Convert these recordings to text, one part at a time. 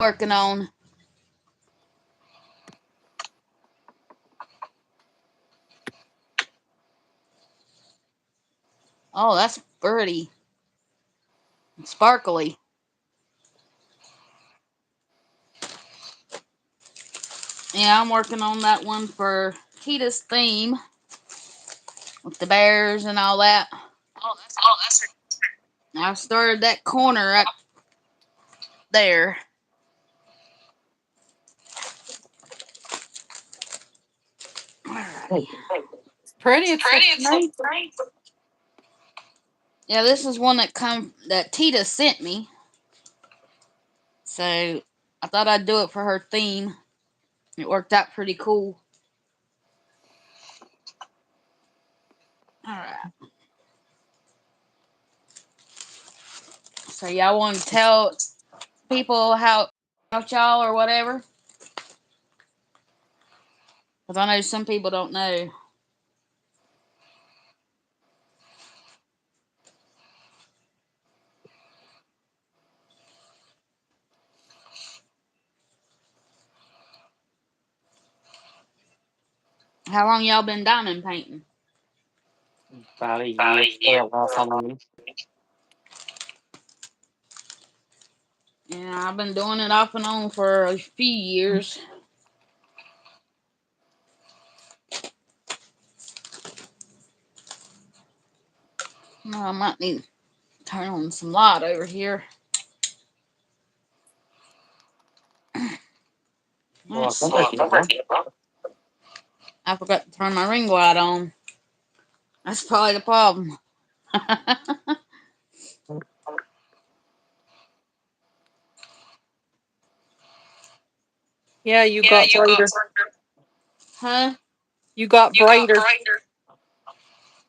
working on. Oh, that's pretty sparkly. Yeah, I'm working on that one for Kita's theme with the bears and all that. I started that corner right there. Alrighty. It's pretty. It's looks nice. Yeah, this is one that Tita sent me. So I thought I'd do it for her theme. It worked out pretty cool. Alright. So y'all want to tell people how about y'all or whatever? Because I know some people don't know. How long y'all been diamond painting? About a year. Well, last time. Yeah, I've been doing it off and on for a few years. Well, I might need to turn on some light over here. Well, Let's it sounds see. like you know. I forgot to turn my ring light on. That's probably the problem. Yeah, you got brighter. Huh? You got brighter.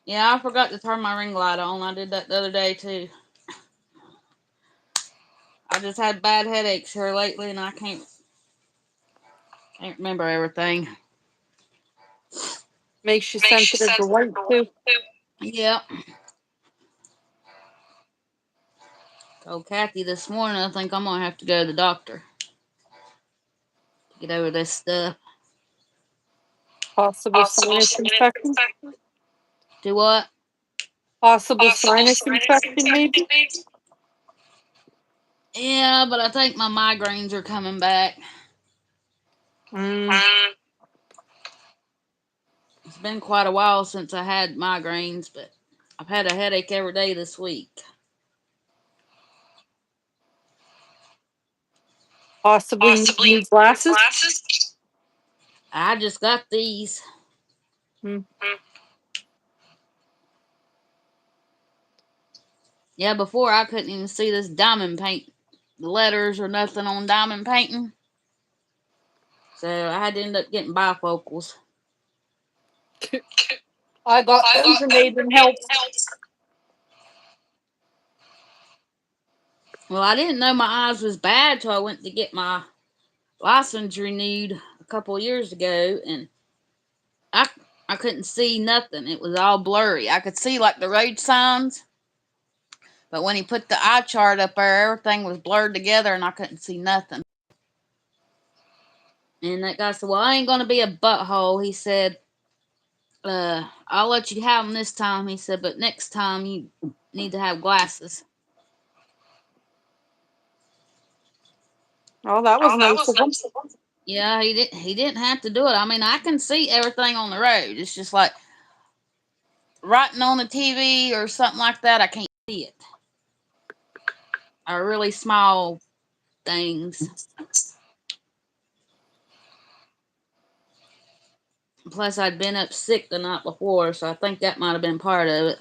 Yeah, I forgot to turn my ring light on. I did that the other day too. I just had bad headaches here lately, and I can't remember everything. Makes you sensitive to light too. Yep. Told Kathy this morning I think I'm gonna have to go to the doctor to get over this stuff. Possible sinus infection. Do what? Possible sinus infection, maybe. Yeah, but I think my migraines are coming back. Mm. It's been quite a while since I had migraines, but I've had a headache every day this week. Possibly new glasses. I just got these. Mm. Yeah, before I couldn't even see this diamond paint, the letters or nothing on diamond painting. So I had to end up getting bifocals. I got those and they didn't help. Well, I didn't know my eyes was bad till I went to get my license renewed a couple of years ago, and I I couldn't see nothing. It was all blurry. I could see like the road signs, but when he put the eye chart up there, everything was blurred together, and I couldn't see nothing. And that guy said, "Well, I ain't gonna be a butthole." He said, "I'll let you have them this time." He said, "But next time you need to have glasses." Oh, that was nice of them. Yeah, he didn't have to do it. I mean, I can see everything on the road. It's just like writing on the TV or something like that. I can't see it. Or really small things. Plus, I'd been up sick the night before, so I think that might have been part of it.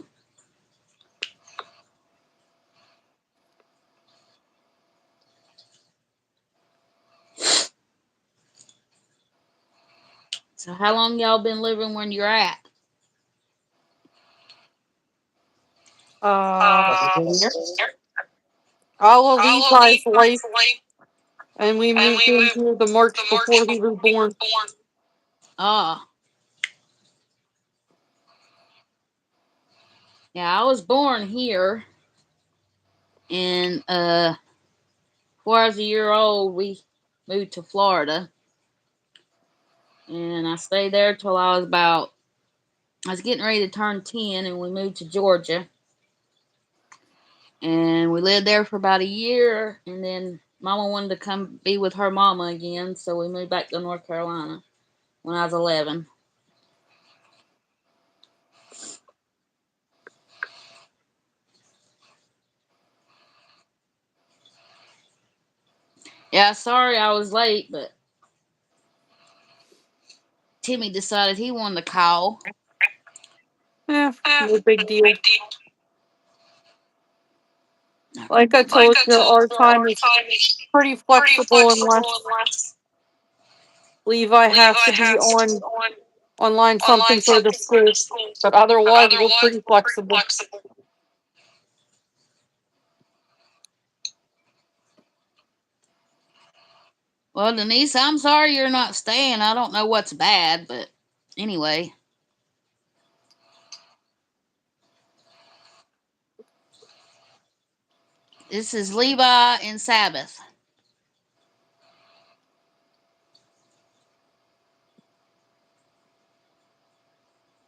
So, how long y'all been living where you're at? Here. All of Levi's life, and we moved in here the March before he was born. Ah, yeah, I was born here in before I was a year old, we moved to Florida, and I stayed there till I was getting ready to turn 10, and we moved to Georgia, and we lived there for about a year, and then Mama wanted to come be with her mama again, so we moved back to North Carolina when I was 11. Yeah, sorry I was late, but Timmy decided he wanted to call. Yeah, no big deal. Like I told you, our time is pretty flexible unless Levi has to be on online something for the school. But otherwise, we're pretty flexible. Well, Denise, I'm sorry you're not staying. I don't know what's bad, but anyway. This is Levi and Sabbath.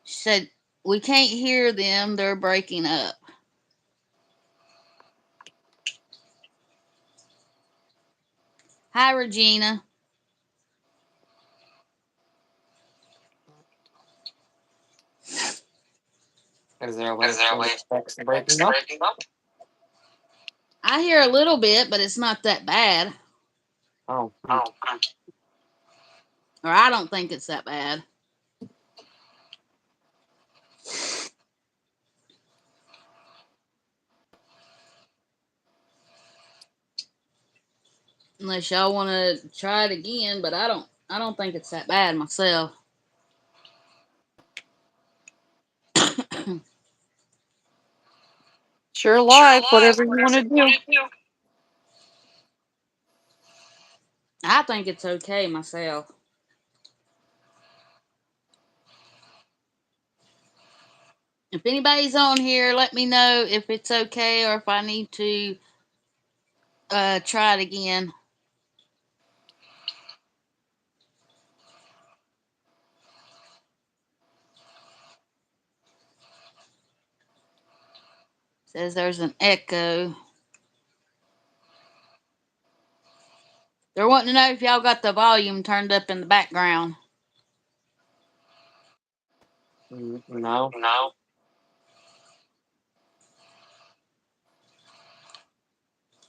She said, we can't hear them. They're breaking up. Hi, Regina. Is there a way for the text breaking up? I hear a little bit, but it's not that bad. Oh. Or I don't think it's that bad. Unless y'all want to try it again, but I don't think it's that bad myself. Sure, live, whatever you want to do. I think it's okay myself. If anybody's on here, let me know if it's okay or if I need to try it again. Says there's an echo. They're wanting to know if y'all got the volume turned up in the background. No.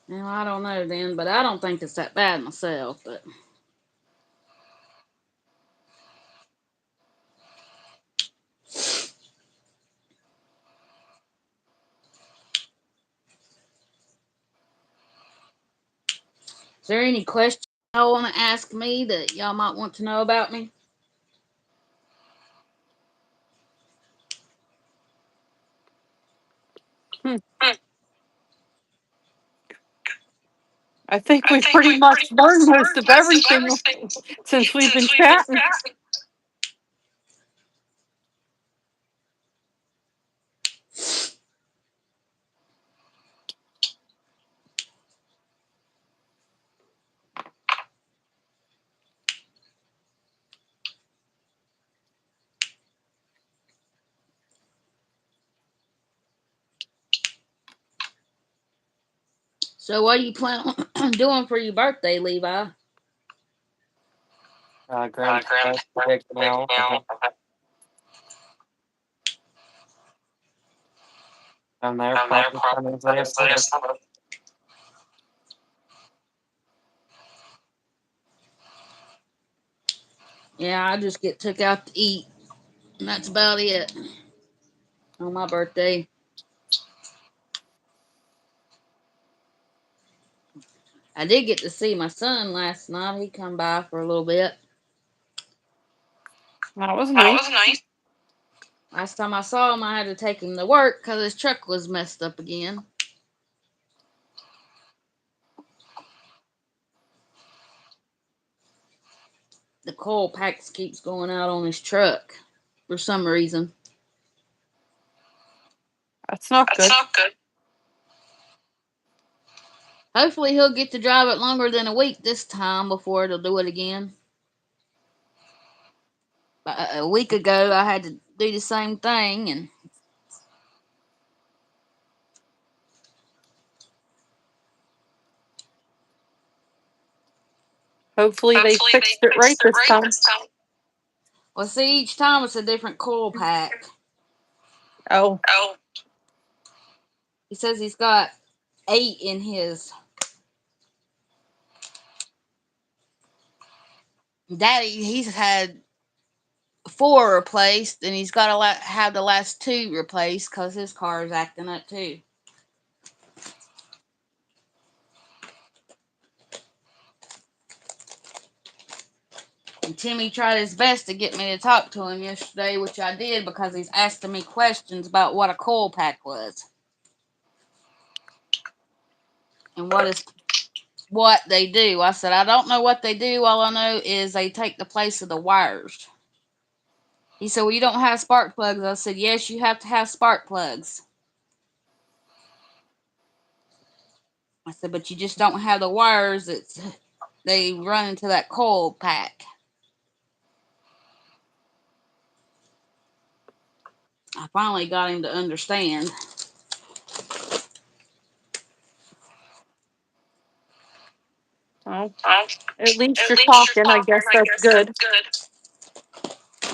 Well, I don't know then, but I don't think it's that bad myself. But is there any questions y'all want to ask me that y'all might want to know about me? I think we've pretty much learned most of everything since we've been chatting. So what do you plan on doing for your birthday, Levi? Grandpa's big now. And they're probably coming to us. Yeah, I just get took out to eat, and that's about it on my birthday. I did get to see my son last night. He come by for a little bit. That was nice. Last time I saw him, I had to take him to work because his truck was messed up again. The coil packs keeps going out on his truck for some reason. That's not good. Hopefully he'll get to drive it longer than a week this time before it'll do it again. A week ago I had to do the same thing, and Hopefully they fixed it right this time. well, see, each time it's a different coil pack. Oh, He says he's got 8 in his. Daddy, he's had 4 replaced, and he's got to have the last 2 replaced because his car is acting up too. And Timmy tried his best to get me to talk to him yesterday, which I did because he's asking me questions about what a coil pack was and what they do. I said, I don't know what they do. All I know is they take the place of the wires. He said, well, you don't have spark plugs. I said, yes, you have to have spark plugs. I said, but you just don't have the wires that they run into that coil pack. I finally got him to understand. well, at least you're talking. I guess that's good.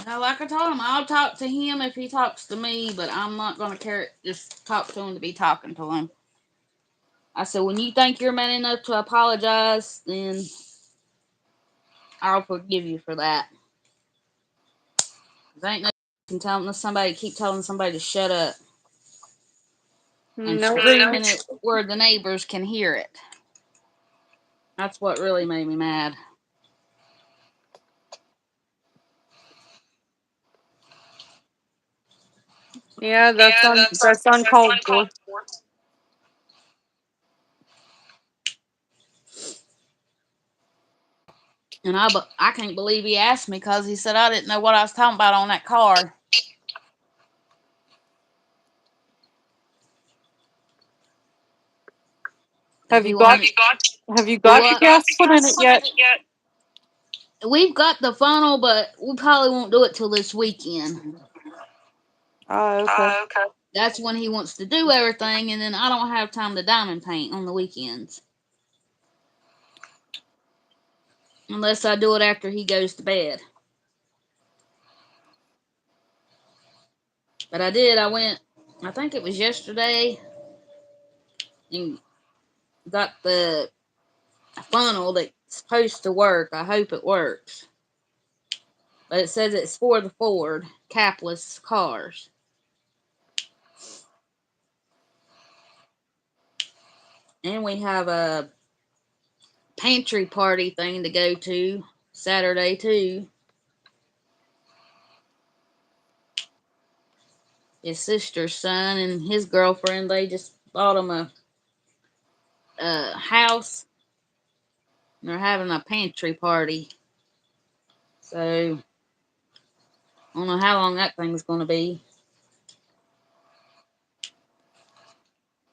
Now, like I told him, I'll talk to him if he talks to me, but I'm not going to just talk to him to be talking to him. I said, when you think you're man enough to apologize, then I'll forgive you for that. There ain't no can tell somebody keep telling somebody to shut up and No, screaming it where the neighbors can hear it. That's what really made me mad. yeah, that's uncalled for. And I can't believe he asked me because he said I didn't know what I was talking about on that car. Have you got your What? gas put in it yet? We've got the funnel, but we probably won't do it till this weekend. Okay. That's when he wants to do everything, and then I don't have time to diamond paint on the weekends. Unless I do it after he goes to bed. But I did. I think it was yesterday, and got the funnel that's supposed to work. I hope it works. But it says it's for the Ford capless cars. And we have a pantry party thing to go to Saturday too. His sister's son and his girlfriend, they just bought him a house, and they're having a pantry party. So I don't know how long that thing's going to be.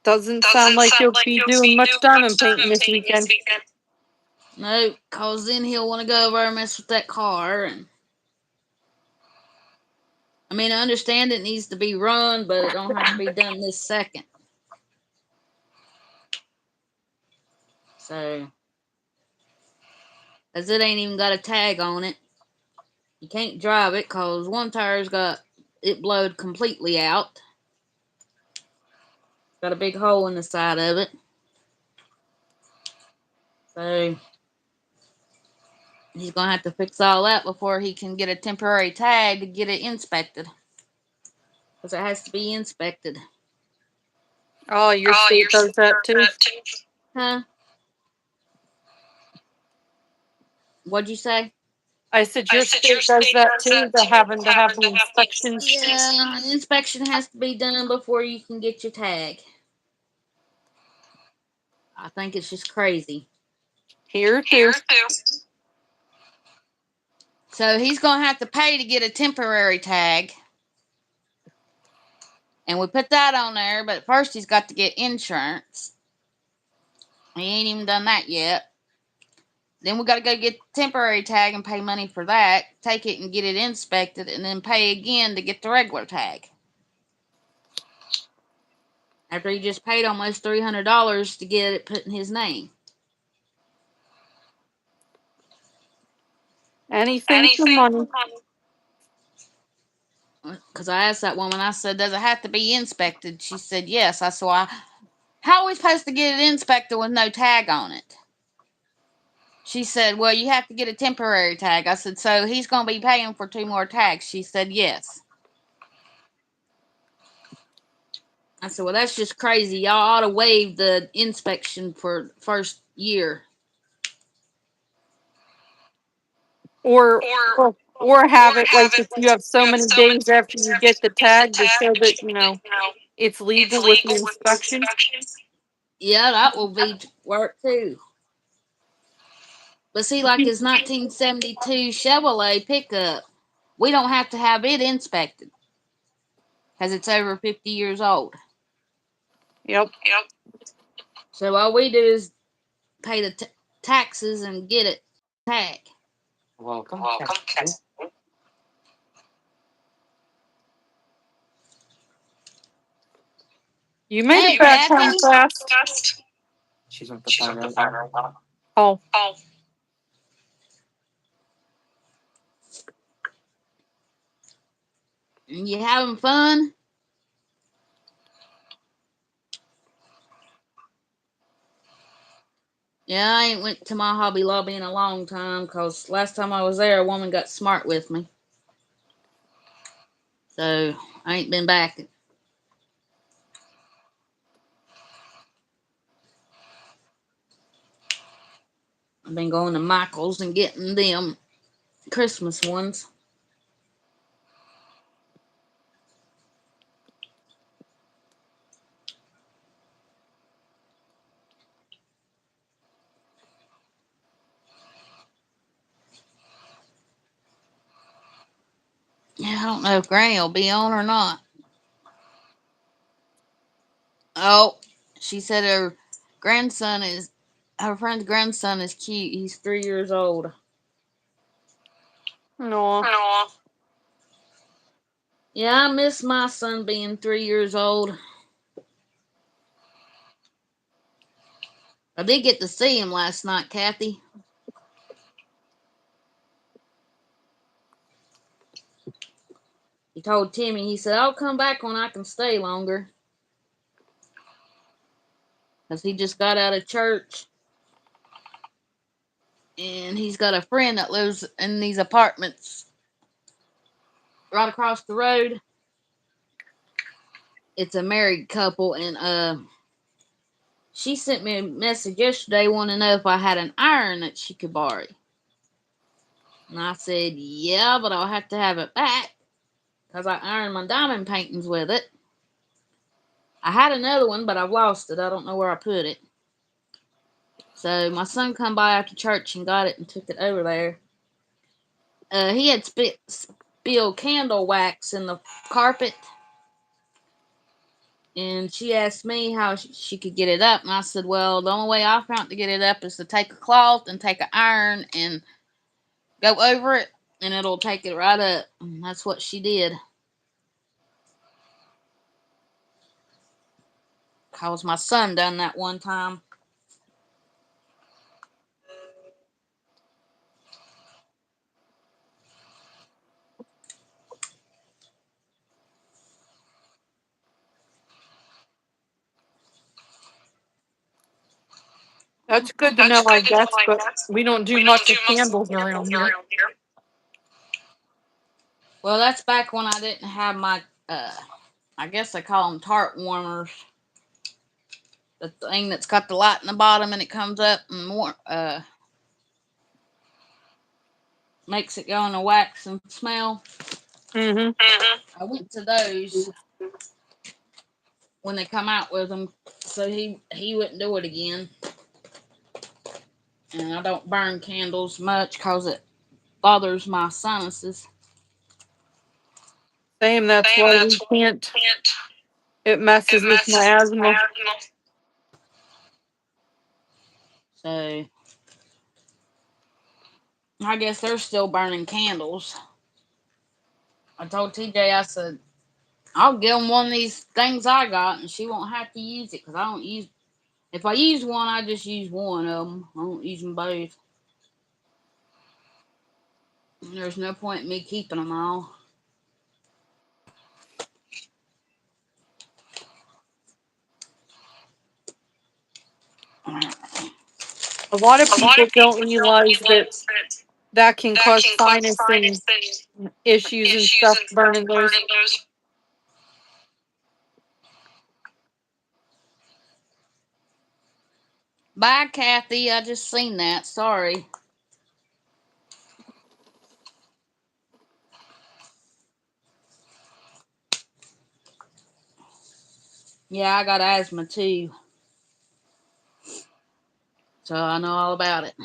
Doesn't sound like you'll be doing much diamond painting this weekend. No, cause then he'll want to go over and mess with that car. And I mean, I understand it needs to be run, but it don't have to be done this second. So, as it ain't even got a tag on it, you can't drive it cause one tire's got it blowed completely out. Got a big hole in the side of it. So he's gonna have to fix all that before he can get a temporary tag to get it inspected. Because it has to be inspected. Oh, your state does that too? Huh? What'd you say? I said your state does that too, the having to have the inspections. Yeah, an inspection has to be done before you can get your tag. I think it's just crazy. Here too. So he's gonna have to pay to get a temporary tag. And we put that on there, but first he's got to get insurance. He ain't even done that yet. Then we got to go get the temporary tag and pay money for that. Take it and get it inspected, and then pay again to get the regular tag. After he just paid almost $300 to get it put in his name. Anything for money. Because I asked that woman, I said, does it have to be inspected? She said, yes. I said, well, how are we supposed to get it inspected with no tag on it? She said, well, you have to get a temporary tag. I said, so he's going to be paying for 2 more tags. She said, yes. I said, well, that's just crazy. Y'all ought to waive the inspection for first year. Or, or have it like if you have so many days after you get the tag to show that, it's legal with the inspection. Yeah, that will be work too. But see, like his 1972 Chevrolet pickup, we don't have to have it inspected because it's over 50 years old. Yep. So all we do is pay the taxes and get it tag. Welcome, Kathy. You made Hey, it back home Kathy. fast. She's on the phone right now. Oh. You having fun? Yeah, I ain't went to my Hobby Lobby in a long time because last time I was there, a woman got smart with me. So I ain't been back. I've been going to Michael's and getting them Christmas ones. Yeah, I don't know if Granny will be on or not. Oh, she said her friend's grandson is cute. He's 3 years old. No. Yeah, I miss my son being 3 years old. I did get to see him last night, Kathy. He told Timmy, he said, I'll come back when I can stay longer. Because he just got out of church. And he's got a friend that lives in these apartments right across the road. It's a married couple, and she sent me a message yesterday wanting to know if I had an iron that she could borrow. And I said, yeah, but I'll have to have it back because I ironed my diamond paintings with it. I had another one, but I've lost it. I don't know where I put it. So my son come by after church and got it and took it over there. He had spilled candle wax in the carpet, and she asked me how she could get it up, and I said, well, the only way I found to get it up is to take a cloth and take an iron and go over it, and it'll take it right up. And that's what she did. Cause my son done that one time. That's good to know, I guess, but we don't do much with candles around here. Well, that's back when I didn't have my, I guess they call them tart warmers. The thing that's got the light in the bottom and it comes up and makes it go in the wax and smell. Mm-hmm. I went to those when they come out with them, so he wouldn't do it again. And I don't burn candles much because it bothers my sinuses. Same, that's why we can't. It messes with my asthma. So I guess they're still burning candles. I told TJ, I said, I'll give them one of these things I got, and she won't have to use it because I don't use. If I use one, I just use one of them. I don't use them both. There's no point in me keeping them all. A lot of people don't realize that that can cause sinus and issues and stuff burning those. Bye, Kathy. I just seen that. Sorry. Yeah, I got asthma too, so I know all about it.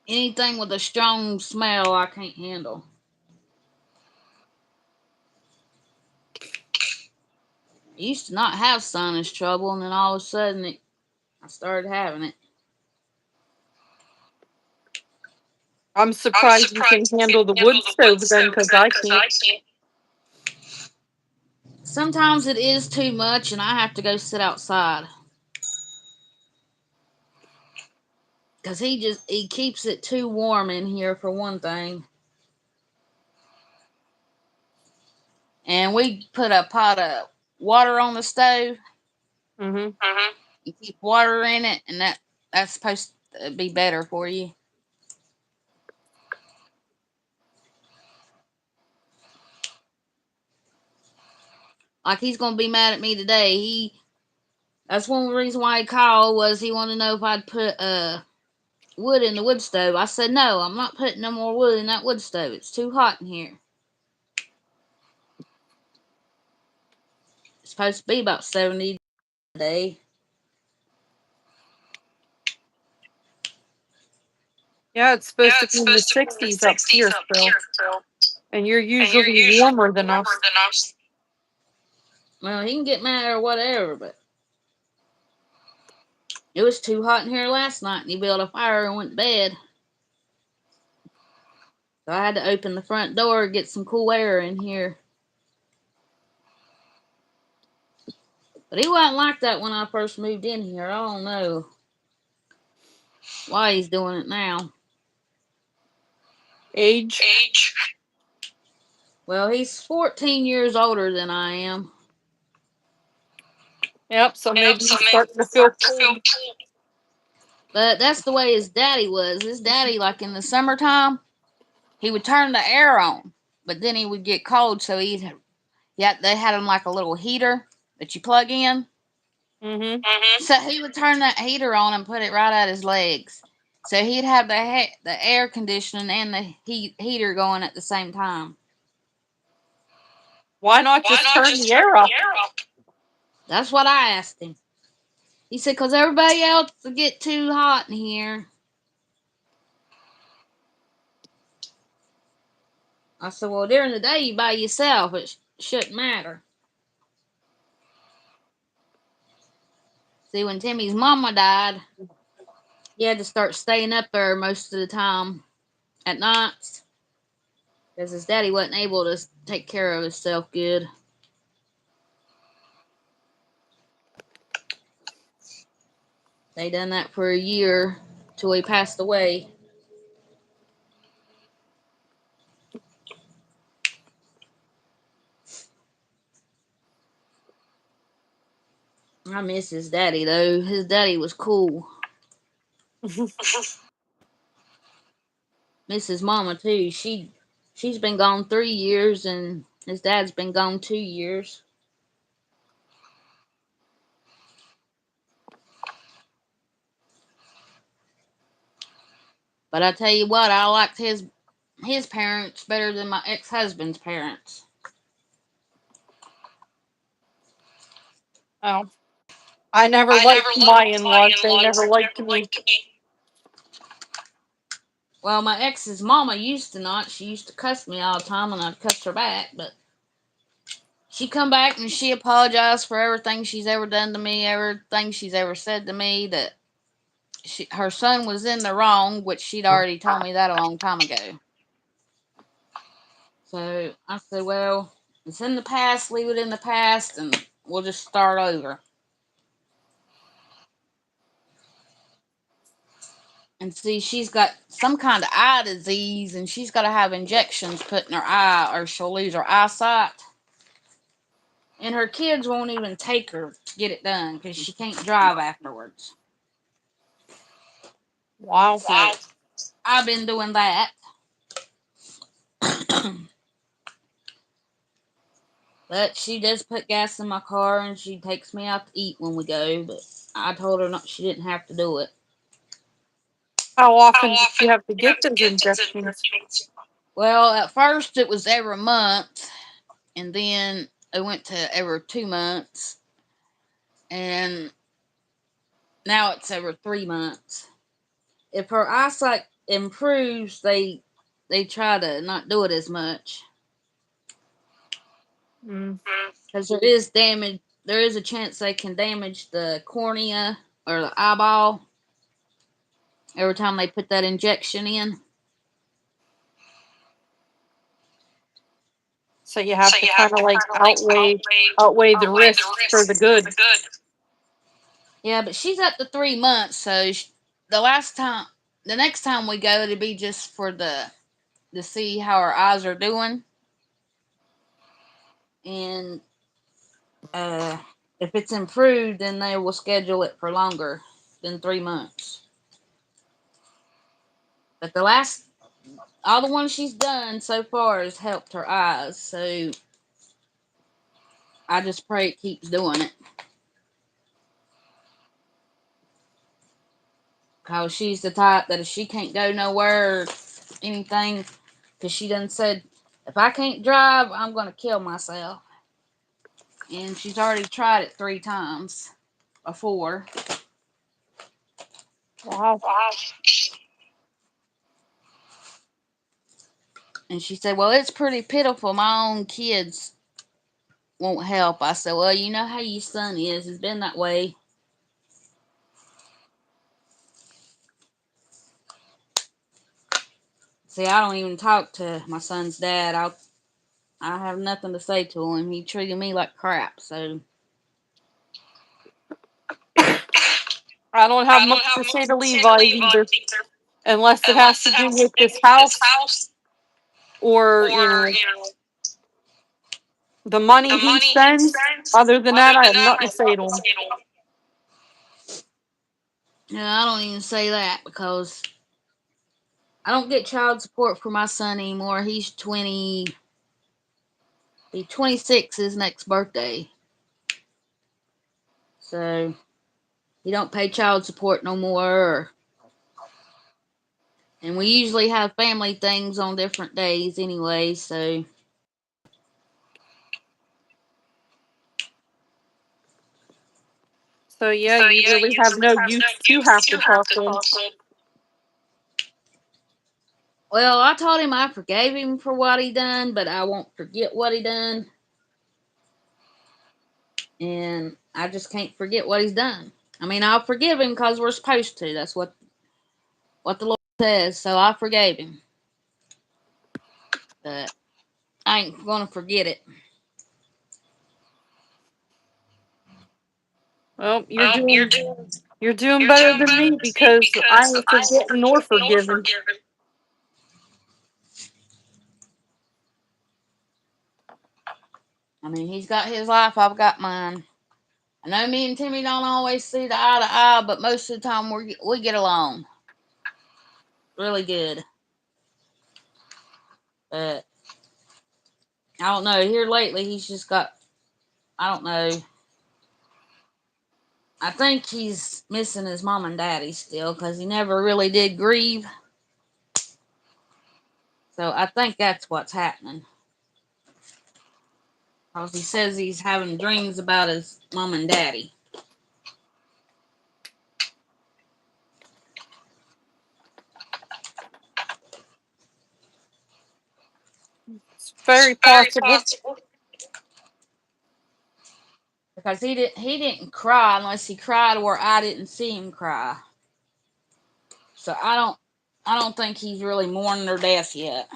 Anything with a strong smell, I can't handle. I used to not have sinus trouble, and then all of a sudden, I started having it. I'm surprised you can handle the wood stove then, because I can't. Sometimes it is too much, and I have to go sit outside because he keeps it too warm in here for one thing. And we put a pot of water on the stove. Mm-hmm. You keep water in it, and that's supposed to be better for you. Like he's gonna be mad at me today. That's one reason why he called was he wanted to know if I'd put wood in the wood stove. I said no, I'm not putting no more wood in that wood stove. It's too hot in here. It's supposed to be about 70 today. Yeah, it's supposed to be in the 60s up here still. And you're usually warmer than us. Well, he can get mad or whatever, but it was too hot in here last night, and he built a fire and went to bed. So I had to open the front door and get some cool air in here. But he wasn't like that when I first moved in here. I don't know why he's doing it now. Age. Well, he's 14 years older than I am. Yep, so maybe he's starting to feel cold. But that's the way his daddy was. His daddy, like in the summertime, he would turn the air on, but then he would get cold, so yeah, they had him like a little heater that you plug in. Mm-hmm. So he would turn that heater on and put it right at his legs. So he'd have the air conditioning and the heater going at the same time. Why not just turn the air up? That's what I asked him. He said, because everybody else will get too hot in here. I said, well, during the day you by yourself. It shouldn't matter. See, when Timmy's mama died, he had to start staying up there most of the time at nights because his daddy wasn't able to take care of himself good. They done that for a year till he passed away. I miss his daddy though. His daddy was cool. Miss his mama too. She's been gone 3 years and his dad's been gone 2 years. But I tell you what, I liked his parents better than my ex husband's parents. Oh. I never liked my in-laws. They never liked me. Well, my ex's mama used to not. She used to cuss me all the time, and I'd cuss her back. But she come back and she apologized for everything she's ever done to me, everything she's ever said to me. That her son was in the wrong, which she'd already told me that a long time ago. So I said, well, it's in the past, leave it in the past, and we'll just start over. And see, she's got some kind of eye disease, and she's got to have injections put in her eye, or she'll lose her eyesight. And her kids won't even take her to get it done because she can't drive afterwards. Wow. So I've been doing that. But she does put gas in my car and she takes me out to eat when we go. But I told her not, she didn't have to do it. How often did you have to get those injections? Well, at first it was every month, and then it went to every 2 months, and now it's every 3 months. If her eyesight improves, they try to not do it as much Mm. because there is damage. There is a chance they can damage the cornea or the eyeball every time they put that injection in. So you have to kind of like outweigh the risks for the good. Yeah, but she's at the 3 months, so the last time, the next time we go, it'll be just for the to see how her eyes are doing, and uh, if it's improved, then they will schedule it for longer than 3 months. But the last, all the ones she's done so far has helped her eyes, so I just pray it keeps doing it. Because she's the type that if she can't go nowhere or anything, because she done said, if I can't drive, I'm going to kill myself. And she's already tried it 3 times before. Wow. And she said, well, it's pretty pitiful. My own kids won't help. I said, well, you know how your son is. It's been that way. See, I don't even talk to my son's dad. I have nothing to say to him. He treated me like crap. So I don't have much to say to Levi either, unless it has to do with this house or, the money he spends. Other than that, I have nothing to say to him. yeah, I don't even say that because I don't get child support for my son anymore. He's 20. He's 26 his next birthday. So he don't pay child support no more. And we usually have family things on different days anyway, so So yeah, you really have no use to have to talk to him. well, I told him I forgave him for what he done, but I won't forget what he done. And I just can't forget what he's done. I mean, I'll forgive him because we're supposed to. That's what the Lord says. So I forgave him, but I ain't gonna forget it. Well, you're doing better than me because I ain't forgetting nor forgiving. I mean, he's got his life. I've got mine. I know me and Timmy don't always see the eye to eye, but most of the time we get along really good. But I don't know. Here lately, he's just got. I don't know. I think he's missing his mom and daddy still because he never really did grieve. So I think that's what's happening. Because he says he's having dreams about his mom and daddy. It's very possible. because he didn't cry unless he cried where I didn't see him cry. So I don't think he's really mourning their death yet.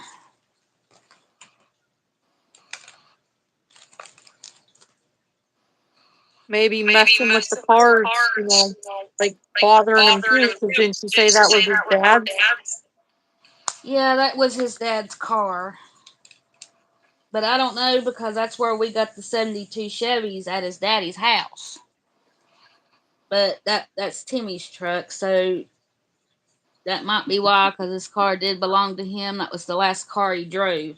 Maybe messing with the cards, like bothering him too. Because didn't you say that was his dad's? Yeah, that was his dad's car. But I don't know because that's where we got the 72 Chevys at his daddy's house. But that's Timmy's truck, so that might be why, because his car did belong to him. That was the last car he drove.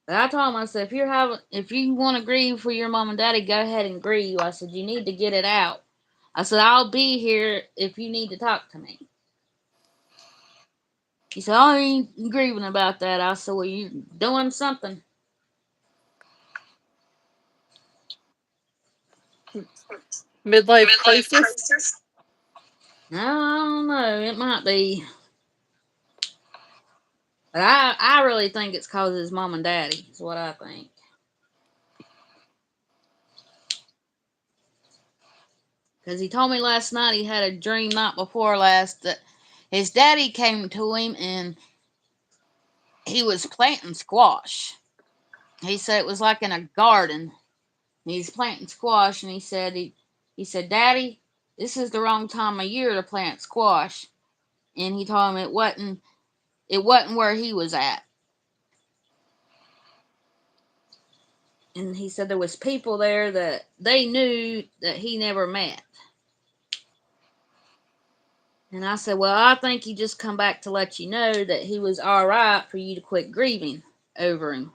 But I told him, I said, if you want to grieve for your mom and daddy, go ahead and grieve. I said, you need to get it out. I said, I'll be here if you need to talk to me. He said, I ain't grieving about that. I said, well, you're doing something. Midlife crisis? No, I don't know. It might be. But I really think it's because of his mom and daddy, is what I think. Because he told me last night he had a dream night before last that his daddy came to him and he was planting squash. He said it was like in a garden. He's planting squash, and he said, Daddy, this is the wrong time of year to plant squash. And he told him it wasn't where he was at. And he said there was people there that they knew that he never met. And I said, well, I think he just come back to let you know that he was all right for you to quit grieving over him.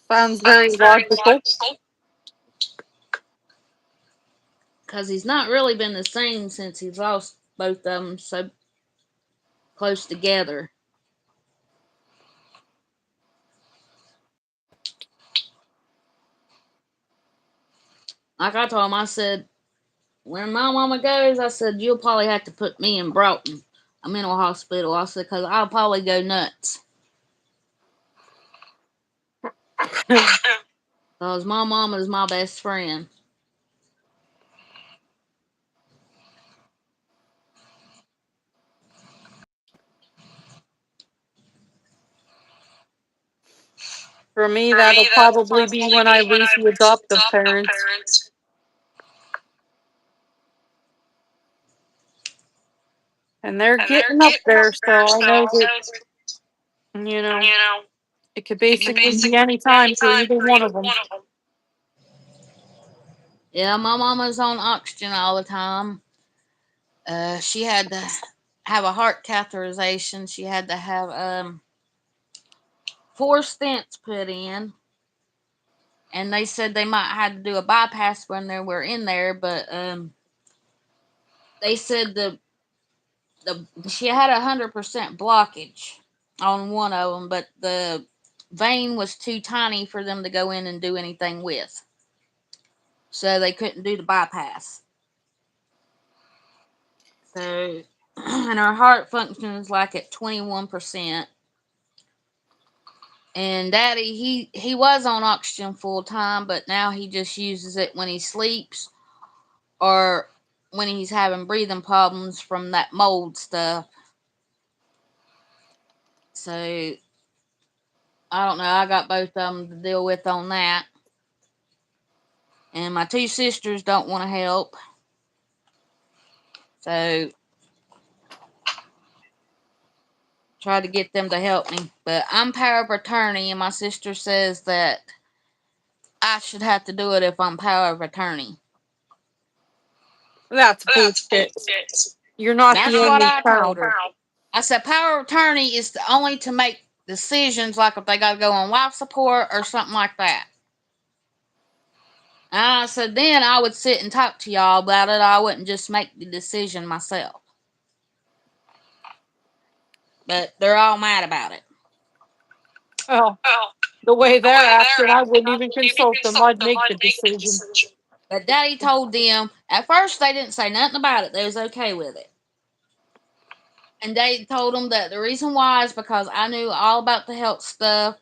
Sounds very logical. Because he's not really been the same since he's lost both of them so close together. Like I told him, I said, when my mama goes, I said, you'll probably have to put me in Broughton, a mental hospital. I said, because I'll probably go nuts. Because my mama is my best friend. For me, that'll probably be when I lose the adoptive parents. And they're getting up there, so I know that, you know, it could basically be any time for either one of them. Yeah, my mama's on oxygen all the time. She had to have a heart catheterization. She had to have 4 stents put in. And they said they might have to do a bypass when they were in there, but they said the she had 100% blockage on one of them, but the vein was too tiny for them to go in and do anything with, so they couldn't do the bypass. So, and her heart functions like at 21%. And Daddy, he was on oxygen full time, but now he just uses it when he sleeps or when he's having breathing problems from that mold stuff. So I don't know. I got both of them to deal with on that. And my two sisters don't want to help. So try to get them to help me. But I'm power of attorney, and my sister says that I should have to do it if I'm power of attorney. That's bullshit. You're not That's the what only I told child. her. I said power of attorney is only to make decisions like if they got to go on life support or something like that. And I said then I would sit and talk to y'all about it. I wouldn't just make the decision myself. But they're all mad about it. Well, the way they're acting, I wouldn't even consult them. I'd make the decision. But Daddy told them, at first they didn't say nothing about it. They was okay with it. And Daddy told them that the reason why is because I knew all about the health stuff.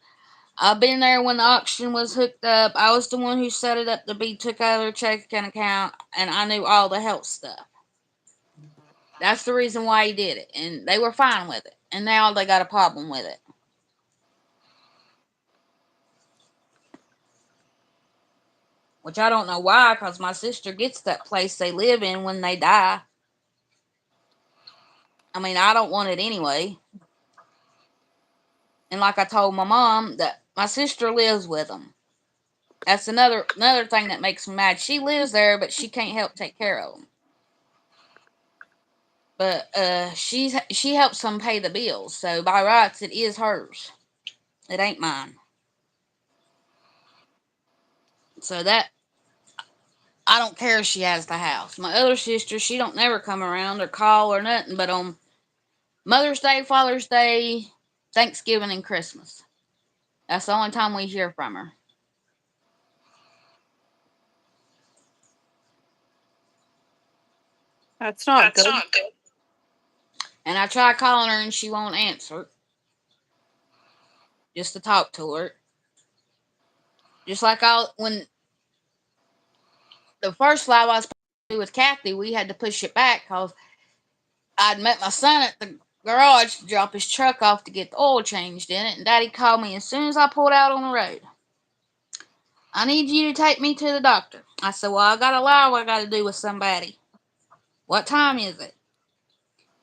I've been there when the auction was hooked up. I was the one who set it up to be took out of their checking account, and I knew all the health stuff. That's the reason why he did it, and they were fine with it. And now they got a problem with it, which I don't know why, because my sister gets that place they live in when they die. I mean, I don't want it anyway. And like I told my mom, that my sister lives with them. That's another thing that makes me mad. She lives there, but she can't help take care of them. But she helps them pay the bills, so by rights it is hers. It ain't mine. So that I don't care if she has the house. My other sister, she don't never come around or call or nothing, but on Mother's Day, Father's Day, Thanksgiving, and Christmas. That's the only time we hear from her. That's not good. And I try calling her and she won't answer. Just to talk to her. Just like when the first live I was with Kathy, we had to push it back because I'd met my son at the garage to drop his truck off to get the oil changed in it, and Daddy called me as soon as I pulled out on the road. I need you to take me to the doctor. I said, well, I got a lie I got to do with somebody. What time is it?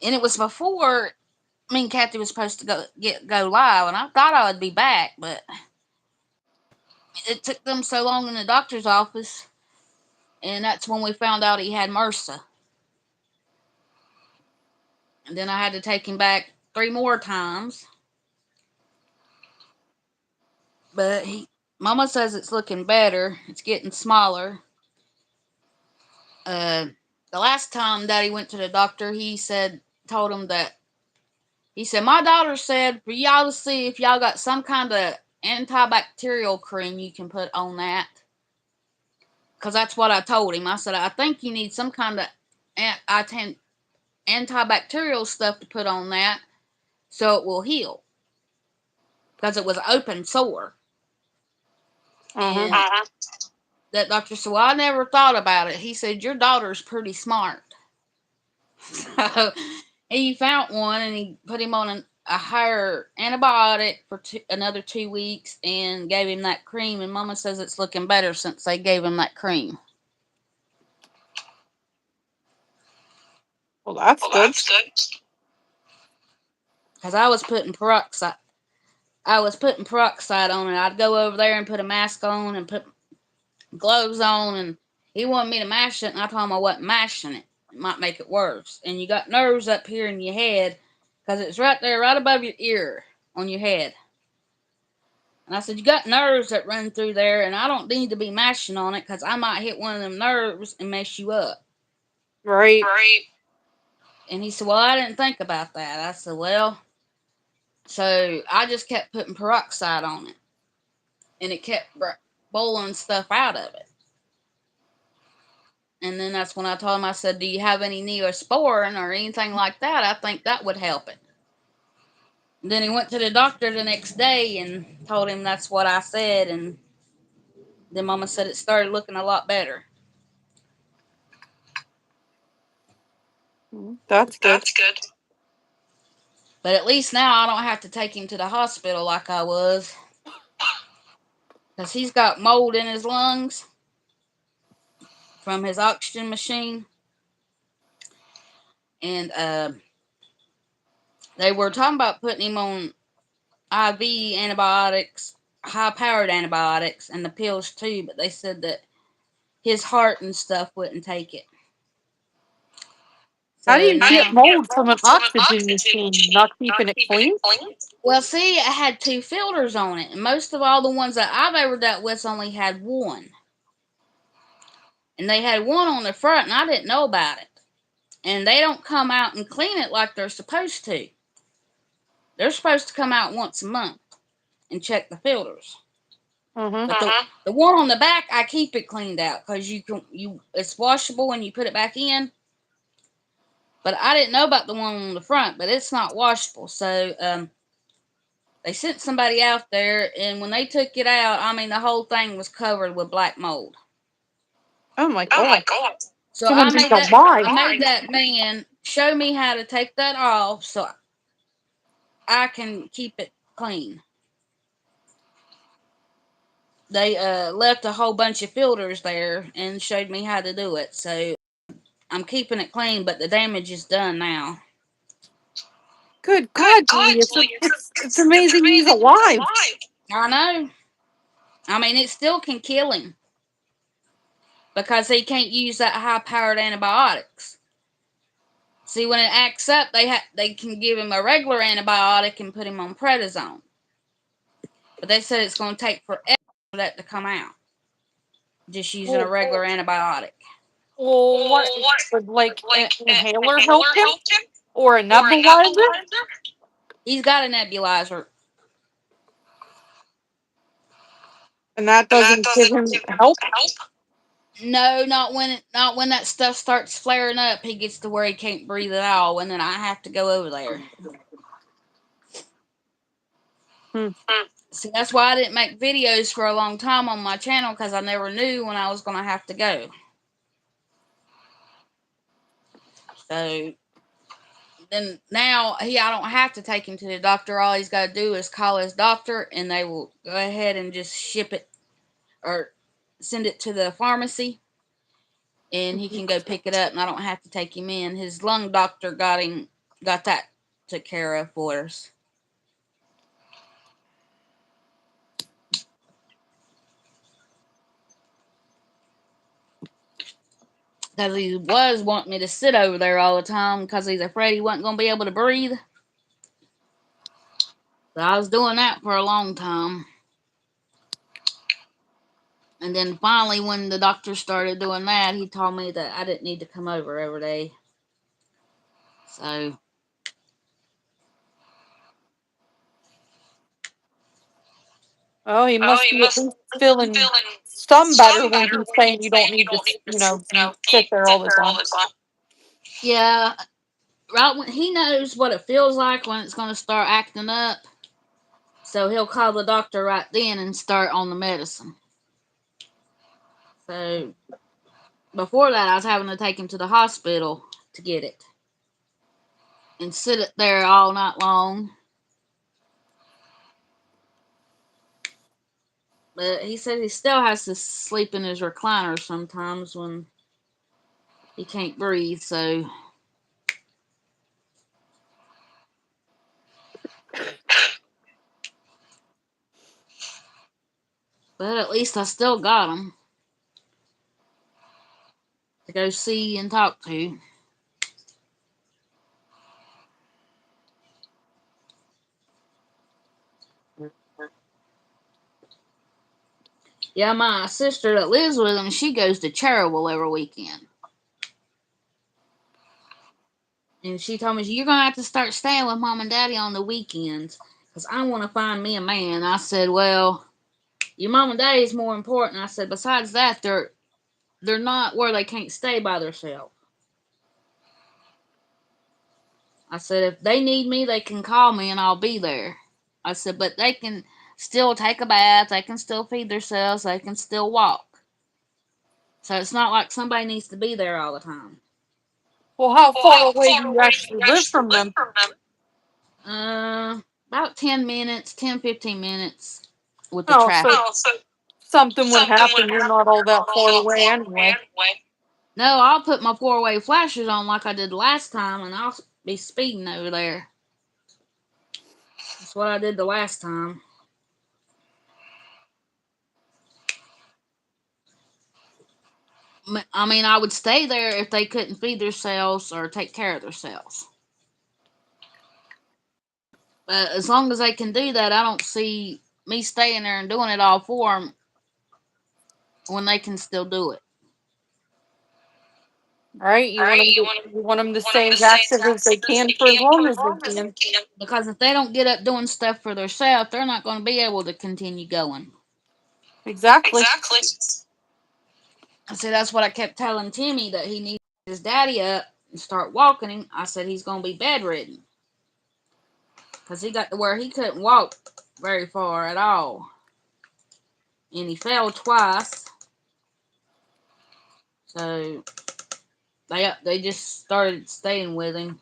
And it was before me and Kathy was supposed to go live, and I thought I would be back, but it took them so long in the doctor's office, and that's when we found out he had MRSA. And then I had to take him back 3 more times. But Mama says it's looking better. It's getting smaller. Uh, the last time Daddy went to the doctor, told him that he said my daughter said for y'all to see if y'all got some kind of antibacterial cream you can put on that. Because that's what I told him. I said I think you need some kind of antibacterial stuff to put on that so it will heal. Because it was an open sore. And that doctor said, well, I never thought about it. He said, your daughter's pretty smart. So he found one and he put him on a higher antibiotic for another 2 weeks and gave him that cream. And Mama says it's looking better since they gave him that cream. Well, that's good. Because I was putting peroxide. On it. I'd go over there and put a mask on and put gloves on, and he wanted me to mash it, and I told him I wasn't mashing it. It might make it worse. And you got nerves up here in your head because it's right there, right above your ear on your head. And I said, you got nerves that run through there, and I don't need to be mashing on it because I might hit one of them nerves and mess you up. Right. And he said, well, I didn't think about that. I said, well, so I just kept putting peroxide on it, and it kept bowling stuff out of it. And then that's when I told him, I said, do you have any neosporin or anything like that? I think that would help it. And then he went to the doctor the next day and told him that's what I said. And then Mama said it started looking a lot better. That's good. But at least now I don't have to take him to the hospital like I was. Because he's got mold in his lungs from his oxygen machine. And they were talking about putting him on IV antibiotics, high powered antibiotics, and the pills too, but they said that his heart and stuff wouldn't take it. How do So you now, get mold from an oxygen machine? Not keeping it clean? well, see, it had 2 filters on it, and most of all the ones that I've ever dealt with only had one. And they had one on the front, and I didn't know about it. And they don't come out and clean it like they're supposed to. They're supposed to come out once a month. and check the filters. Mm-hmm. But the one on the back, I keep it cleaned out because it's washable when you put it back in. But I didn't know about the one on the front, but it's not washable. So they sent somebody out there, and when they took it out, I mean, the whole thing was covered with black mold. Oh my Oh my God. God. So You I wonder made that why. I made that man show me how to take that off so I can keep it clean. They left a whole bunch of filters there and showed me how to do it. So I'm keeping it clean, but the damage is done now. Good Good God, God, Julie, Julia, it's it's amazing he's amazing he's alive. alive. I know. I mean, it still can kill him because they can't use that high-powered antibiotics. See, when it acts up, they can give him a regular antibiotic and put him on prednisone. But they said it's going to take forever for that to come out. Just using a Well, regular antibiotic. what Well, what would like like an inhaler help inhaler him helped him or a or a nebulizer? nebulizer? He's got a nebulizer. And that And that doesn't give doesn't him give him help? help. No, not when that stuff starts flaring up. He gets to where he can't breathe at all, and then I have to go over there. Hmm. See, that's why I didn't make videos for a long time on my channel because I never knew when I was going to have to go. So then now I don't have to take him to the doctor. All he's got to do is call his doctor, and they will go ahead and just ship it or send it to the pharmacy, and he can go pick it up. And I don't have to take him in. His lung doctor got that took care of for us. Because he was wanting me to sit over there all the time because he's afraid he wasn't going to be able to breathe. So I was doing that for a long time. And then finally, when the doctor started doing that, he told me that I didn't need to come over every day. So, Oh, he oh, must he be at must least be feeling feeling some better some when better he's when saying he's you saying don't you need to, don't need to, sit there all sit the there all time. the time. Yeah, right when he knows what it feels like when it's going to start acting up. So he'll call the doctor right then and start on the medicine. So before that, I was having to take him to the hospital to get it and sit it there all night long. But he said he still has to sleep in his recliner sometimes when he can't breathe. So, but at least I still got him to go see and talk to. Yeah, my sister that lives with him, she goes to Cherryville every weekend. And she told me, you're going to have to start staying with mom and daddy on the weekends because I want to find me a man. I said, well, your mom and daddy is more important. I said, besides that, they're not where they can't stay by themselves. I said, if they need me, they can call me and I'll be there. I said, but they can still take a bath, they can still feed themselves, they can still walk. So it's not like somebody needs to be there all the time. Well, how Well, far how away far do you away do actually you live actually from live them? from them? About 10 minutes, 10, 15 minutes with the Oh, traffic. so Oh, so something would something would happen. You're happen. not all You're that not all far that away far away anyway. anyway. No, I'll put my four-way flashers on like I did last time and I'll be speeding over there. That's what I did the last time. I mean, I would stay there if they couldn't feed themselves or take care of themselves. But as long as they can do that, I don't see me staying there and doing it all for them when they can still do it. Right? You want them to stay as active as they can for as long as they can. Because if they don't get up doing stuff for themselves, they're not going to be able to continue going. Exactly. I said that's what I kept telling Timmy, that he needs his daddy up and start walking him. I said he's going to be bedridden because he got to where he couldn't walk very far at all, and he fell twice. So they just started staying with him.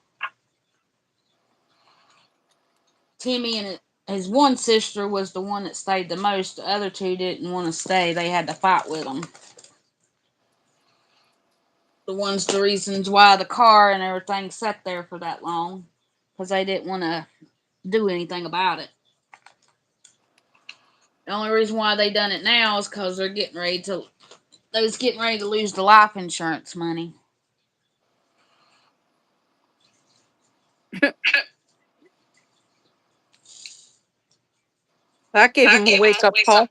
Timmy and his one sister was the one that stayed the most. The other two didn't want to stay. They had to fight with them. The reasons why the car and everything sat there for that long, because they didn't want to do anything about it. The only reason why they done it now is because they was getting ready to lose the life insurance money. That gave him a wake up call.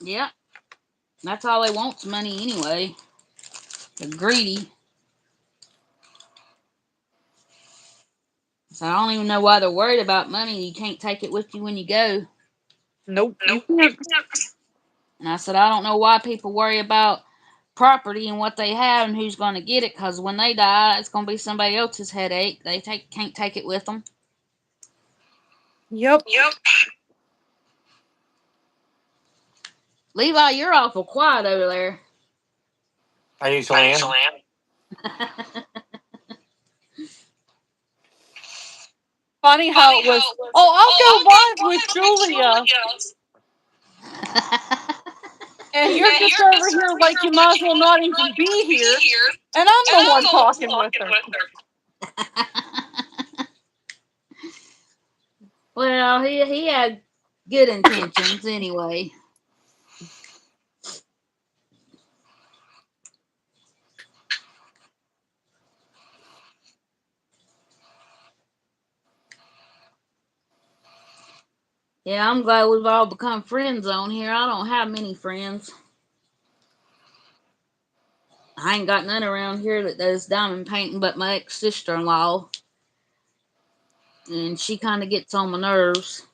Yep, that's all they want's money anyway. They're greedy. So I don't even know why they're worried about money. You can't take it with you when you go. Nope, you can't. And I said, I don't know why people worry about property and what they have and who's going to get it, because when they die, it's going to be somebody else's headache. They can't take it with them. Yep. Levi, you're awful quiet over there. I usually am. Funny how it was. Oh, I'll go live with Julia. And you're just over here like you might as well not even be here. And I'm the one talking with her. Well, he had good intentions anyway. Yeah, I'm glad we've all become friends on here. I don't have many friends. I ain't got none around here that does diamond painting but my ex sister in law. And she kind of gets on my nerves.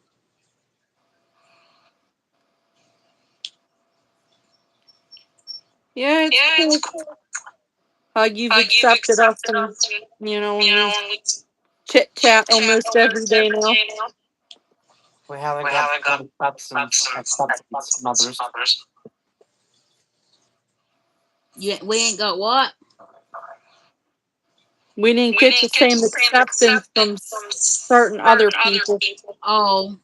Yeah, it's cool how you've accepted us and, and we chit chat almost every day now. We haven't got substance mothers. Yeah, we ain't got what? We didn't get the same acceptance from certain other people. Oh,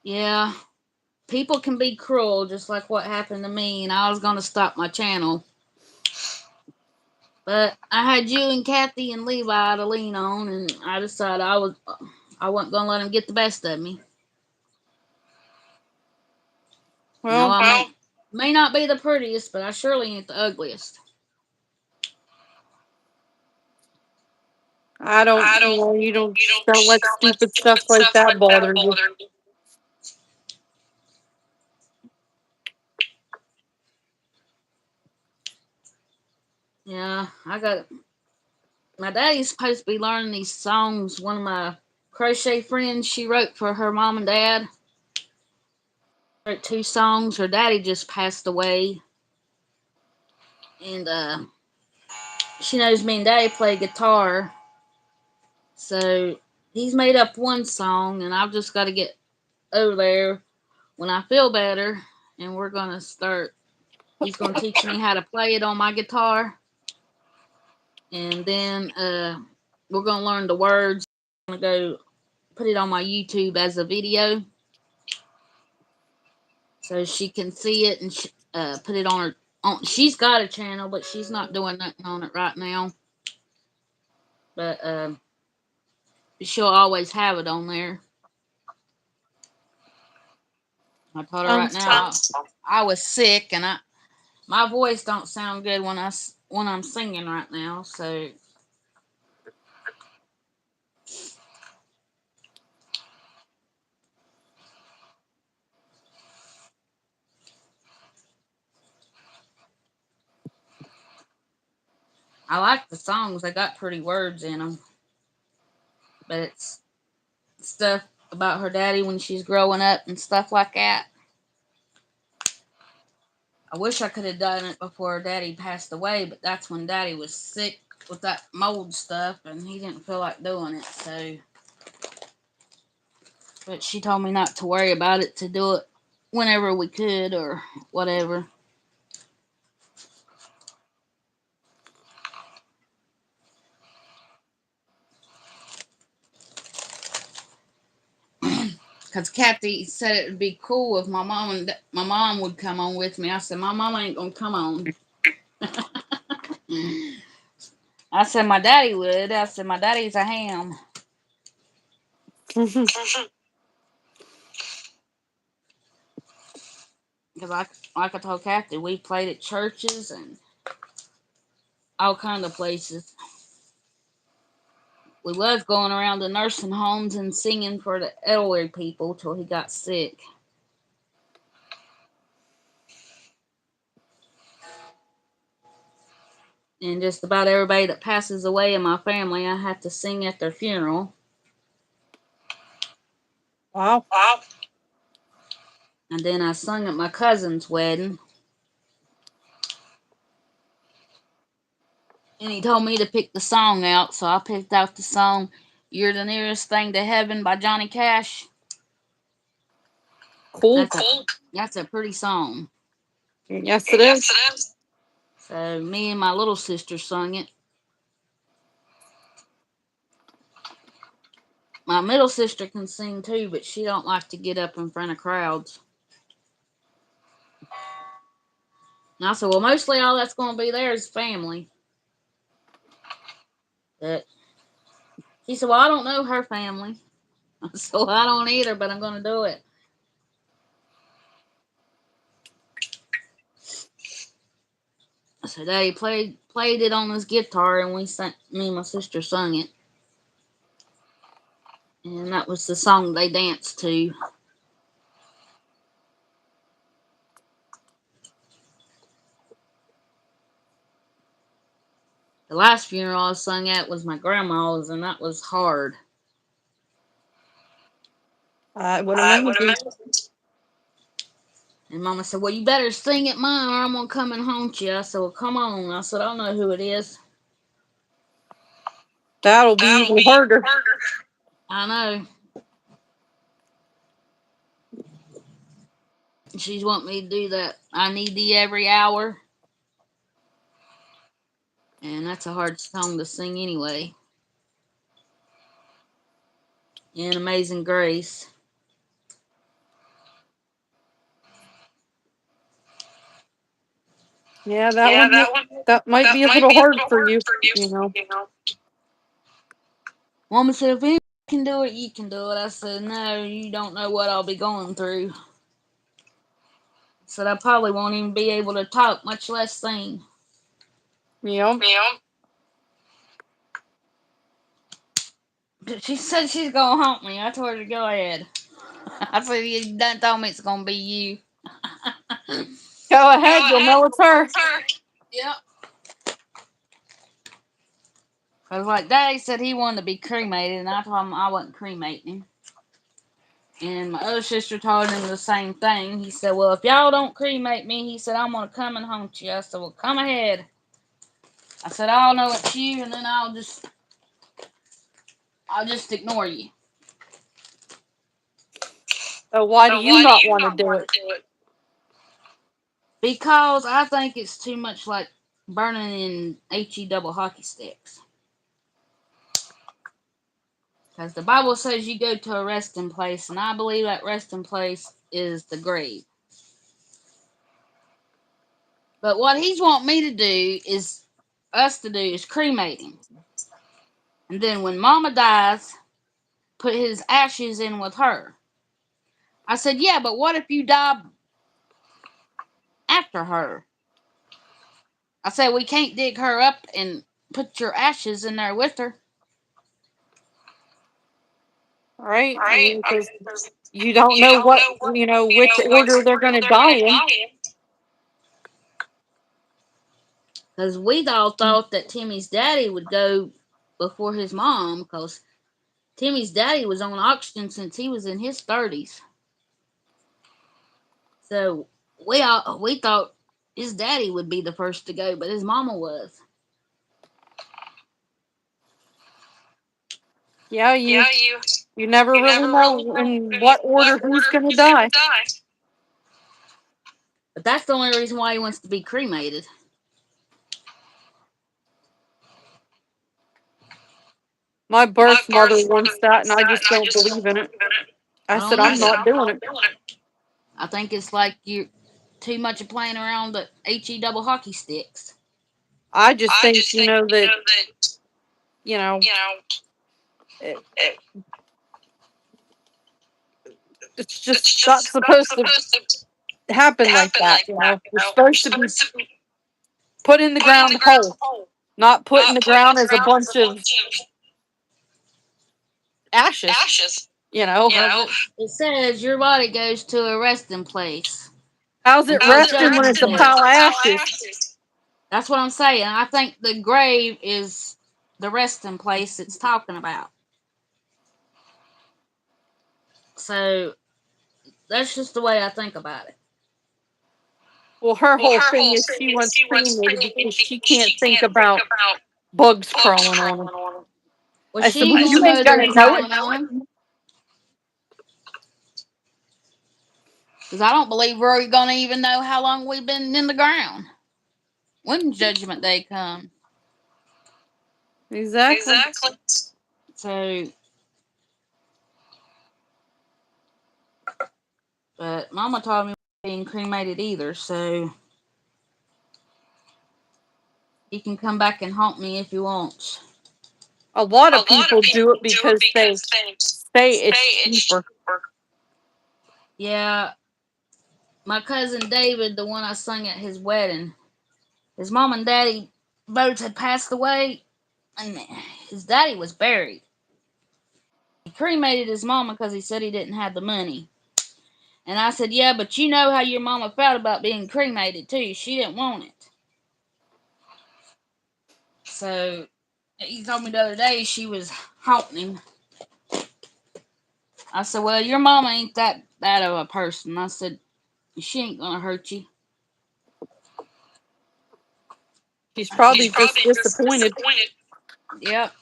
yeah. People can be cruel, just like what happened to me, and I was going to stop my channel. But I had you and Kathy and Levi to lean on, and I decided I wasn't going to let them get the best of me. Well, I may not be the prettiest, but I surely ain't the ugliest. I don't, you don't let stupid stuff like that bother you. Yeah, my daddy's supposed to be learning these songs. One of my crochet friends, she wrote for her mom and dad. Wrote 2 songs. Her daddy just passed away. And she knows me and daddy play guitar. So he's made up one song, and I've just got to get over there when I feel better. And we're going to start. He's going to teach me how to play it on my guitar. And then we're going to learn the words. I'm going to go put it on my YouTube as a video so she can see it and put it on her. She's got a channel, but she's not doing nothing on it right now. But she'll always have it on there. I told her right now I was sick and my voice don't sound good when I'm singing right now. So I like the songs. They got pretty words in them, but it's stuff about her daddy when she's growing up and stuff like that. I wish I could have done it before daddy passed away, but that's when daddy was sick with that mold stuff and he didn't feel like doing it. So, but she told me not to worry about it, to do it whenever we could or whatever. Because Kathy said it would be cool if my mom would come on with me. I said my mom ain't gonna come on. I said my daddy would. I said my daddy's a ham. Because like I told Kathy, we played at churches and all kind of places. We was going around the nursing homes and singing for the elderly people till he got sick. And just about everybody that passes away in my family, I have to sing at their funeral. Wow. And then I sung at my cousin's wedding. And he told me to pick the song out, so I picked out the song "You're the Nearest Thing to Heaven" by Johnny Cash. Cool. That's a pretty song. Yes, it is. So me and my little sister sung it. My middle sister can sing too, but she don't like to get up in front of crowds. And I said, well, mostly all that's going to be there is family. But she said, well, I don't know her family. So I don't either, but I'm going to do it. So Daddy played it on his guitar, and me and my sister sung it. And that was the song they danced to. The last funeral I sung at was my grandma's, and that was hard. I would imagine. And Mama said, well, you better sing at mine, or I'm going to come and haunt you. I said, well, come on. I said, I know who it is. That'll be even harder. I know. She's wanting me to do that. I Need Thee Every Hour. And that's a hard song to sing anyway. And Amazing Grace. Yeah, that might be a little hard for you, you know. Mama said, if anyone can do it, you can do it. I said, no, you don't know what I'll be going through. I said, I probably won't even be able to talk, much less sing. Yeah. She said she's going to haunt me. I told her to go ahead. I said, you done told me it's going to be you. Go ahead, you'll know it's her. Yep. Because like Daddy said he wanted to be cremated, and I told him I wasn't cremating him. And my other sister told him the same thing. He said, well, if y'all don't cremate me, he said, I'm going to come and haunt you. I said, well, come ahead. I said, I'll know it's you, and then I'll just ignore you. So why do you not want to do it? Because I think it's too much like burning in HE double hockey sticks. Because the Bible says you go to a resting place, and I believe that resting place is the grave. But what he's want me to do is cremate him. And then when Mama dies, put his ashes in with her. I said, yeah, but what if you die after her? I said, we can't dig her up and put your ashes in there with her. Right? I mean, because you don't know what, which order they're going to die in. Because we all thought that Timmy's daddy would go before his mom, because Timmy's daddy was on oxygen since he was in his 30s. So we thought his daddy would be the first to go, but his mama was. Yeah, you never really know in what order who's gonna die. But that's the only reason why he wants to be cremated. My birth mother wants that, and I just don't believe in it. I I said don't I'm either. not doing it. I think it's like you're too much of playing around the HE double hockey sticks. I just think that you know it, it's just not supposed to happen like that. You're supposed to be put in the ground whole, not put in the ground as a bunch of ashes. Because it says your body goes to a resting place How's it until resting when judgment it's a day. pile of ashes? That's what I'm saying. I think the grave is the resting place it's talking about. So that's just the way I think about it. Well, her whole thing is she wants cremated because she can't think about bugs crawling on them. Well, I she said, ain't well, gonna you know ain't they're gonna know it. crawling on him, because I don't believe we're gonna even know how long we've been in the ground when Judgment Day comes. Exactly. So, but Mama told me being cremated either, so he can come back and haunt me if he wants. A lot of people do it because they say it's cheaper. Yeah, my cousin David, the one I sung at his wedding, his mom and daddy both had passed away, and his daddy was buried. He cremated his mama because he said he didn't have the money. And I said, yeah, but you know how your mama felt about being cremated too. She didn't want it. So he told me the other day she was haunting him. I said, well, your mama ain't that bad of a person. I said, she ain't gonna hurt you. She's probably just disappointed. Yep.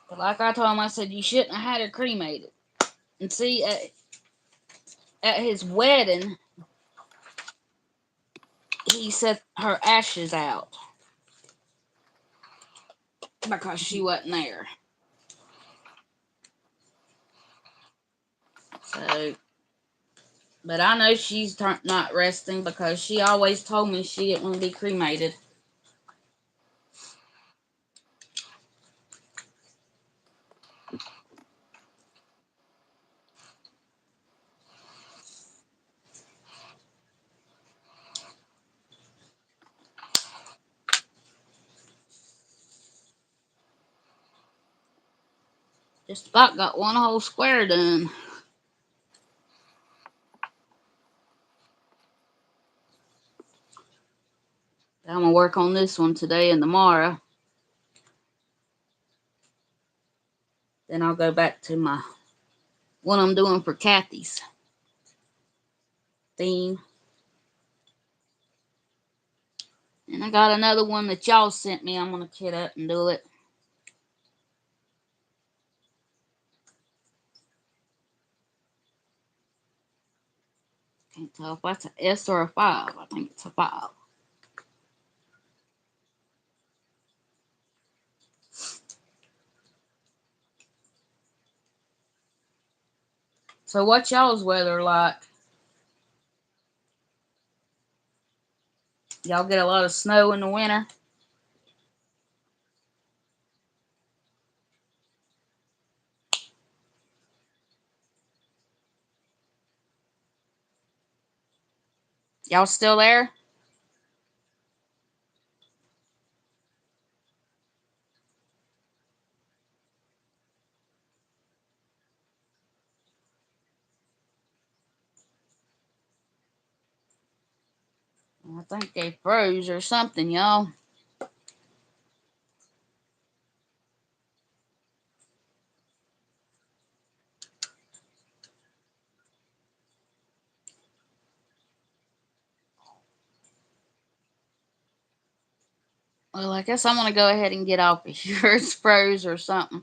But like I told him, I said, you shouldn't have had her cremated. And see, at his wedding, he set her ashes out because she wasn't there. So, but I know she's not resting because she always told me she didn't want to be cremated. Just about got one whole square done. I'm gonna work on this one today and tomorrow. Then I'll go back to my one I'm doing for Kathy's theme. And I got another one that y'all sent me. I'm gonna kit up and do it. Can't tell if that's an S or a 5. I think it's a 5. So what's y'all's weather like? Y'all get a lot of snow in the winter? Y'all still there? I think they froze or something, y'all. Well, I guess I'm gonna go ahead and get off of here. It's froze or something.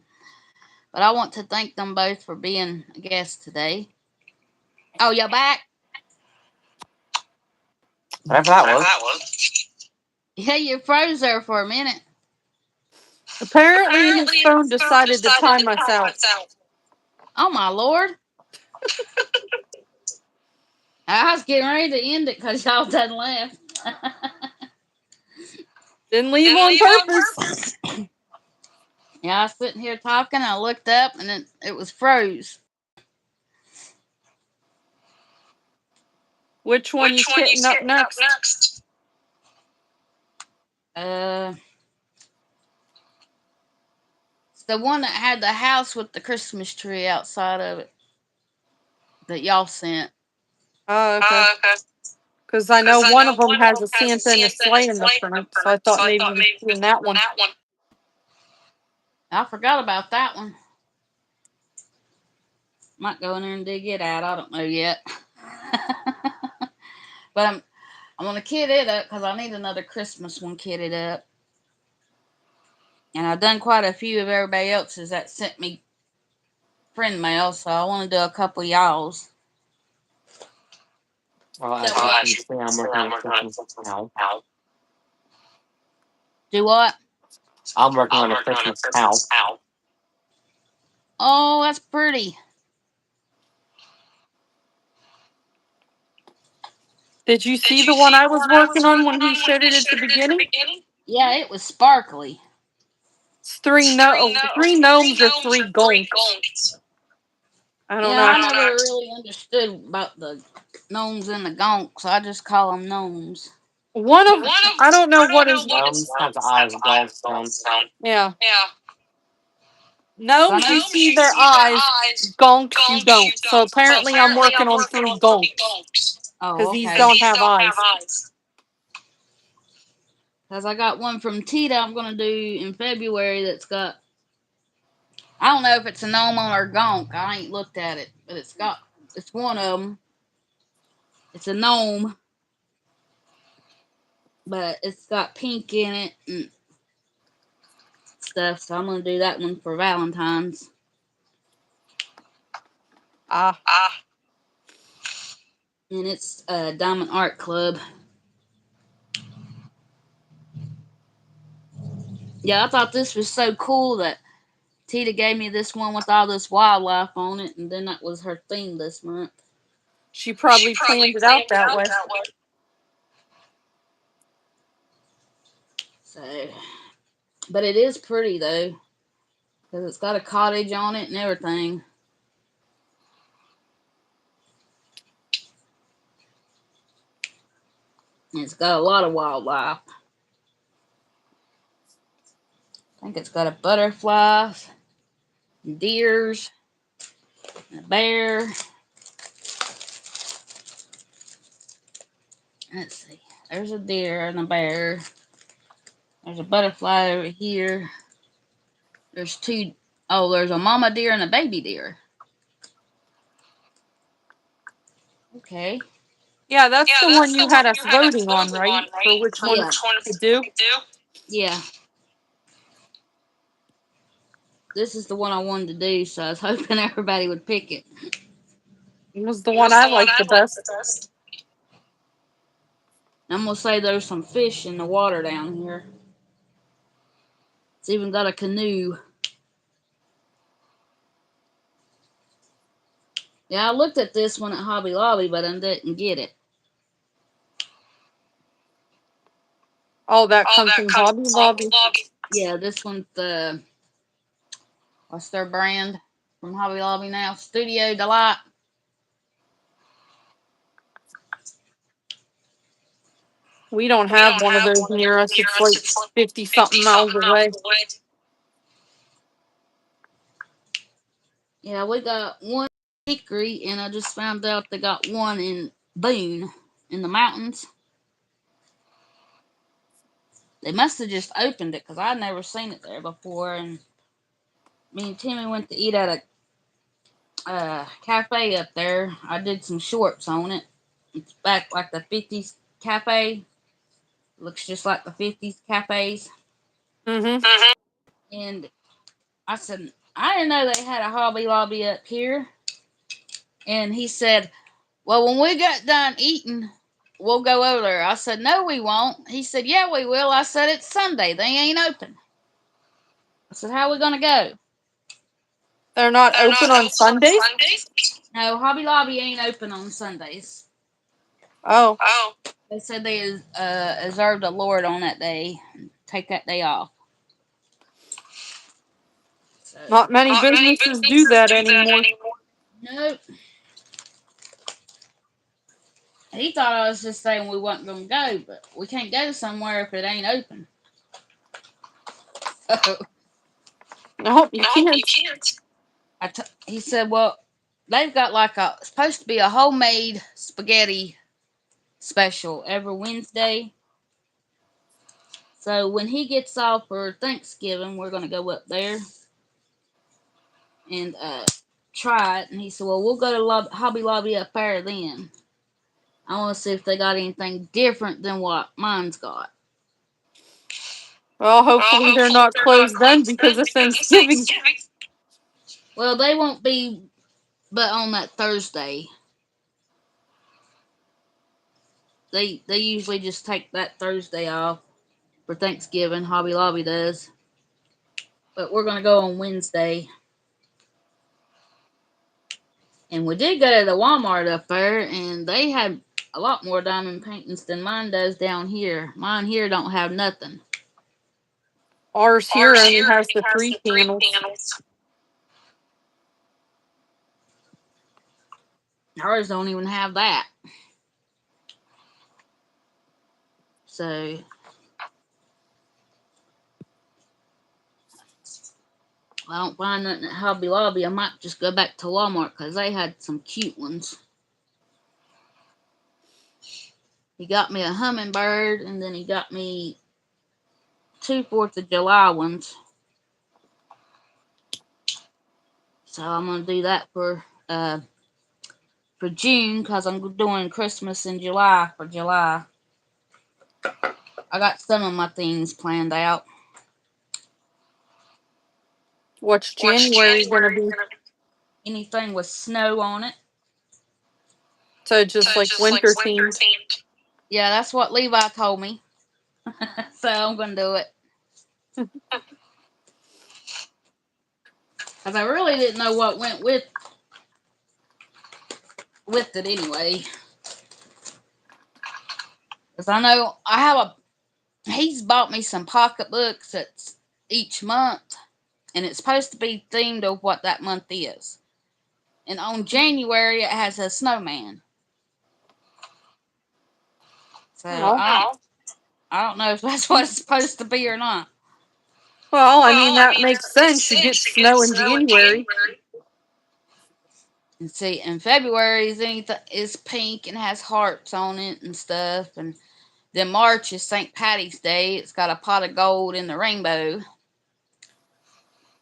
But I want to thank them both for being a guest today. Oh, y'all back? Whatever that was. Yeah, you froze there for a minute. Apparently, his phone decided to time us out. Oh my lord! I was getting ready to end it because y'all done left. Didn't leave on purpose. Yeah, I was sitting here talking. I looked up and it was froze. Which one you hitting up next? Uh, it's the one that had the house with the Christmas tree outside of it that y'all sent. Oh, okay. Because I know one of them has a Santa and a sleigh in the front, so I thought maybe you'd doing that one. I forgot about that one. Might go in there and dig it out. I don't know yet. But I'm gonna kit it up because I need another Christmas one kitted up. And I've done quite a few of everybody else's that sent me friend mail, so I want to do a couple of y'all's. Well, So as you can see, I'm working on a Christmas cow. do what? I'm working on a Christmas cow. Oh, that's pretty. Did you see the one I was working on when he showed it at the beginning? Yeah, it was sparkly. It's three gnomes or three gonks. I don't Yeah, know. I never really understood about the gnomes and the gonks. I just call them gnomes. One of I don't know what his Have the eyes, dogs don't. yeah. So I Gnomes you know see their eyes, gonks you don't. So apparently I'm working on three gonks because oh, these okay. don't have eyes. Because I got one from Tita I'm going to do in February that's got, I don't know if it's a gnome or a gonk. I ain't looked at it, but it's one of them. It's a gnome, but it's got pink in it and stuff. So I'm going to do that one for Valentine's. Ah. And it's Diamond Art Club. Yeah, I thought this was so cool that Tita gave me this one with all this wildlife on it, and then that was her theme this month. She probably planned it out that way. So, but it is pretty though, because it's got a cottage on it and everything. And it's got a lot of wildlife. I think it's got a butterfly, deers, a bear. Let's see. There's a deer and a bear. There's a butterfly over here. There's two. Oh, there's a mama deer and a baby deer. Okay. Yeah, that's the one you had us voting on, right? For which one Yeah. to do? Yeah. This is the one I wanted to do, so I was hoping everybody would pick it. It was the one I liked the best. I'm gonna say there's some fish in the water down here. It's even got a canoe. Yeah, I looked at this one at Hobby Lobby, but I didn't get it. Oh, that comes from Hobby Lobby. Yeah, this one's the what's their brand from Hobby Lobby now? Studio Delight. We don't have one of those near us. It's like 50 something miles away. Yeah, we got one in Hickory, and I just found out they got one in Boone in the mountains. They must have just opened it because I'd never seen it there before. And me and Timmy went to eat at a cafe up there. I did some shorts on it. It's back like the 50s cafe. Looks just like the 50s cafes. Mm-hmm. And I said, I didn't know they had a Hobby Lobby up here. And he said, well, when we got done eating, we'll go over there. I said, no, we won't. He said, yeah, we will. I said, it's Sunday. They ain't open. I said, how are we going to go? They're not open on Sundays? No, Hobby Lobby ain't open on Sundays. Oh. They said they observed the Lord on that day. Take that day off. So, Not many businesses do that anymore. nope. He thought I was just saying we wasn't going to go, but we can't go somewhere if it ain't open. No, you can't. He said, well, they've got like it's supposed to be a homemade spaghetti special every Wednesday. So when he gets off for Thanksgiving, we're going to go up there and try it. And he said, well, we'll go to Hobby Lobby up there then. I want to see if they got anything different than what mine's got. Well, hopefully they're not closed then because of Thanksgiving. Well, they won't be but on that Thursday. They usually just take that Thursday off for Thanksgiving. Hobby Lobby does. But we're going to go on Wednesday. And we did go to the Walmart up there, and they had a lot more diamond paintings than mine does down here. Mine here don't have nothing. Ours here only has the 3 panels. Ours don't even have that. So if I don't find nothing at Hobby Lobby, I might just go back to Walmart because they had some cute ones. He got me a hummingbird, and then he got me 2 4th of July ones. So I'm gonna do that for June because I'm doing Christmas in July for July. I got some of my things planned out. What's January gonna be? Anything with snow on it. So just like winter themed. Yeah, that's what Levi told me. So I'm gonna do it. Cause I really didn't know what went with it anyway. Cause I know I have he's bought me some pocketbooks that's each month, and it's supposed to be themed of what that month is. And on January it has a snowman. So Oh. I don't know if that's what it's supposed to be or not. Well, I mean, that makes sense. You get snow in January. And see, in February is pink and has hearts on it and stuff, and then March is St. Patty's Day. It's got a pot of gold in the rainbow.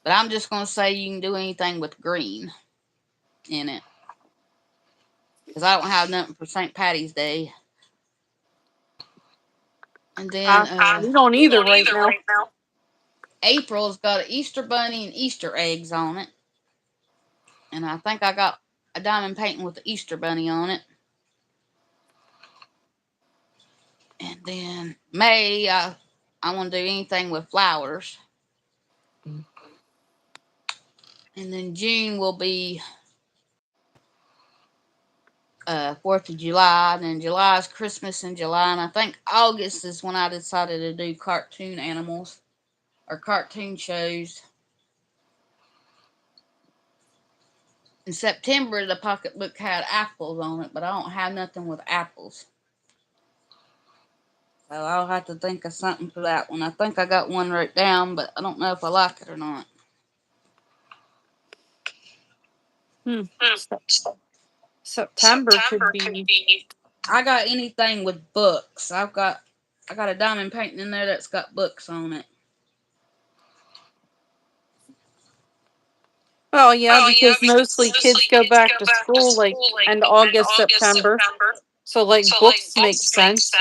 But I'm just gonna say you can do anything with green in it, because I don't have nothing for St. Patty's Day. And then We don't either right now. April's got an Easter bunny and Easter eggs on it, and I think I got a diamond painting with the Easter bunny on it. And then May, I want to do anything with flowers. And then June will be 4th of July. And then July is Christmas in July. And I think August is when I decided to do cartoon animals or cartoon shows. In September, the pocketbook had apples on it, but I don't have nothing with apples. So I'll have to think of something for that one. I think I got one wrote down, but I don't know if I like it or not. September could be. I got anything with books. I've got I got a diamond painting in there that's got books on it. Oh yeah, because mostly kids go back to school like end August, September. So like books make sense.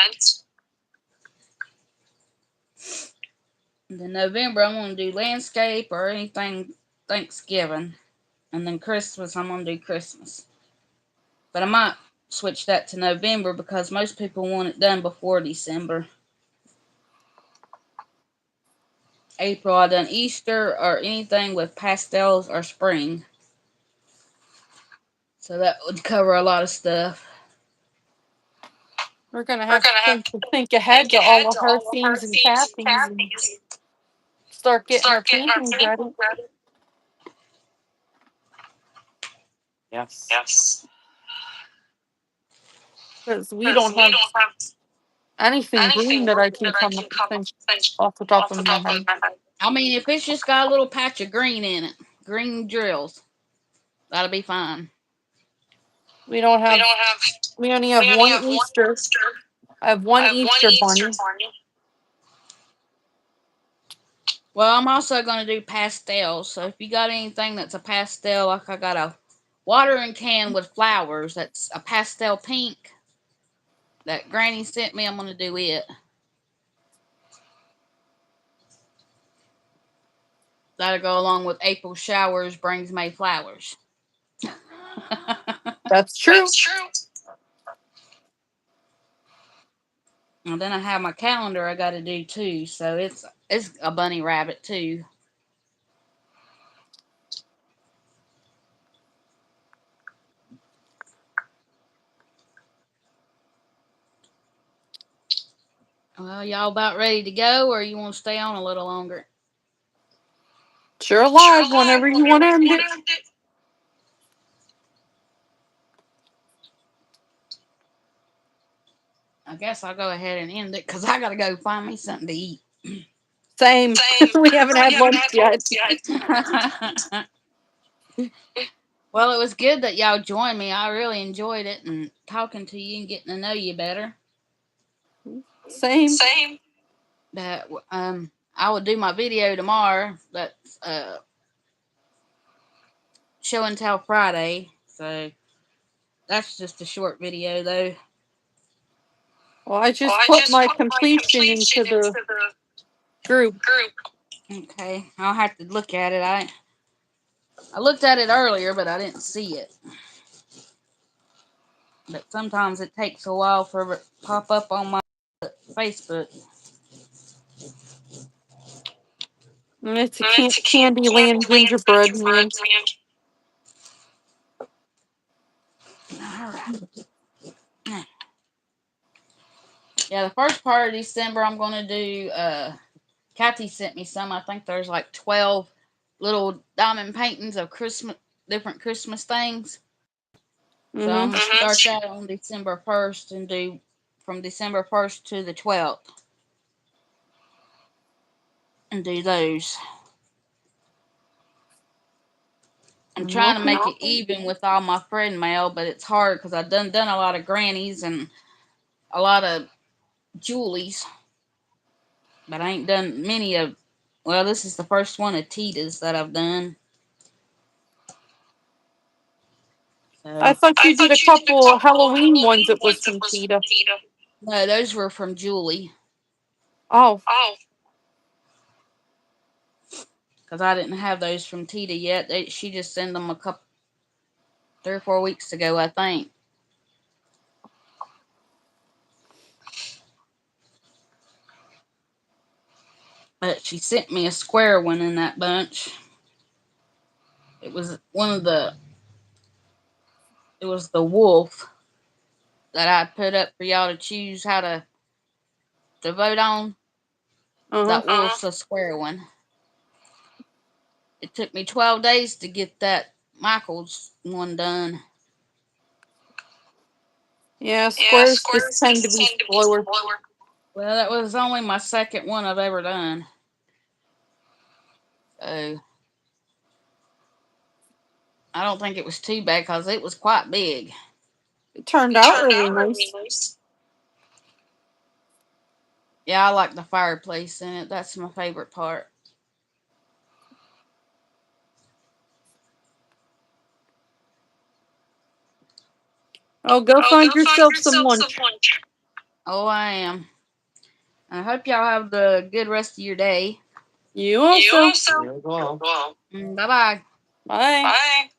And then November, I'm going to do landscape or anything Thanksgiving. And then Christmas, I'm going to do Christmas. But I might switch that to November because most people want it done before December. April, I done Easter or anything with pastels or spring. So that would cover a lot of stuff. We're gonna have to think ahead to all of her themes and Kathy's and start getting our paintings ready. Yes. Because we don't have anything green that I can come up with things off the top of my head. I mean, if it's just got a little patch of green in it, green drills, that'll be fine. We don't have. We only have one Easter. I have one Easter bunny. Well, I'm also going to do pastels. So if you got anything that's a pastel, like I got a watering can with flowers that's a pastel pink that Granny sent me, I'm going to do it. That'll go along with April showers brings May flowers. That's true. And then I have my calendar I got to do too. So it's a bunny rabbit too. Well, y'all about ready to go, or you want to stay on a little longer? Sure, alive whenever you want to end it. I guess I'll go ahead and end it because I got to go find me something to eat. Same. We haven't had lunch yet. Well, it was good that y'all joined me. I really enjoyed it and talking to you and getting to know you better. Same. But I will do my video tomorrow. That's show and tell Friday. So that's just a short video though. Well, I just put my completion into the group. Okay, I'll have to look at it. I looked at it earlier, but I didn't see it. But sometimes it takes a while for it to pop up on my Facebook. And it's a Candyland gingerbread man. All right. Yeah, the first part of December I'm gonna do. Kathy sent me some. I think there's like 12 little diamond paintings of Christmas, different Christmas things. So I'm gonna start that on December 1st and do from December 1st to the 12th and do those. I'm trying to make it even with all my friend mail, but it's hard because I've done a lot of grannies and a lot of Julies, but I ain't done many of. Well, this is the first one of Tita's that I've done. I So thought you did a couple Halloween ones that was from Tita. no, those were from Julie Oh. because I didn't have those from Tita yet. She just sent them a couple 3 or 4 weeks ago, I think. But she sent me a square one in that bunch. It was one of the. It was the wolf that I put up for y'all to choose how to vote on. That wolf's a square one. It took me 12 days to get that Michael's one done. Yeah, squares just tend to be slower. Well, that was only my second one I've ever done. So I don't think it was too bad because it was quite big. It turned out really nice. Yeah, I like the fireplace in it. That's my favorite part. Oh, go find yourself some lunch. Oh, I am. I hope y'all have the good rest of your day. You also. You as well. Bye bye. Bye.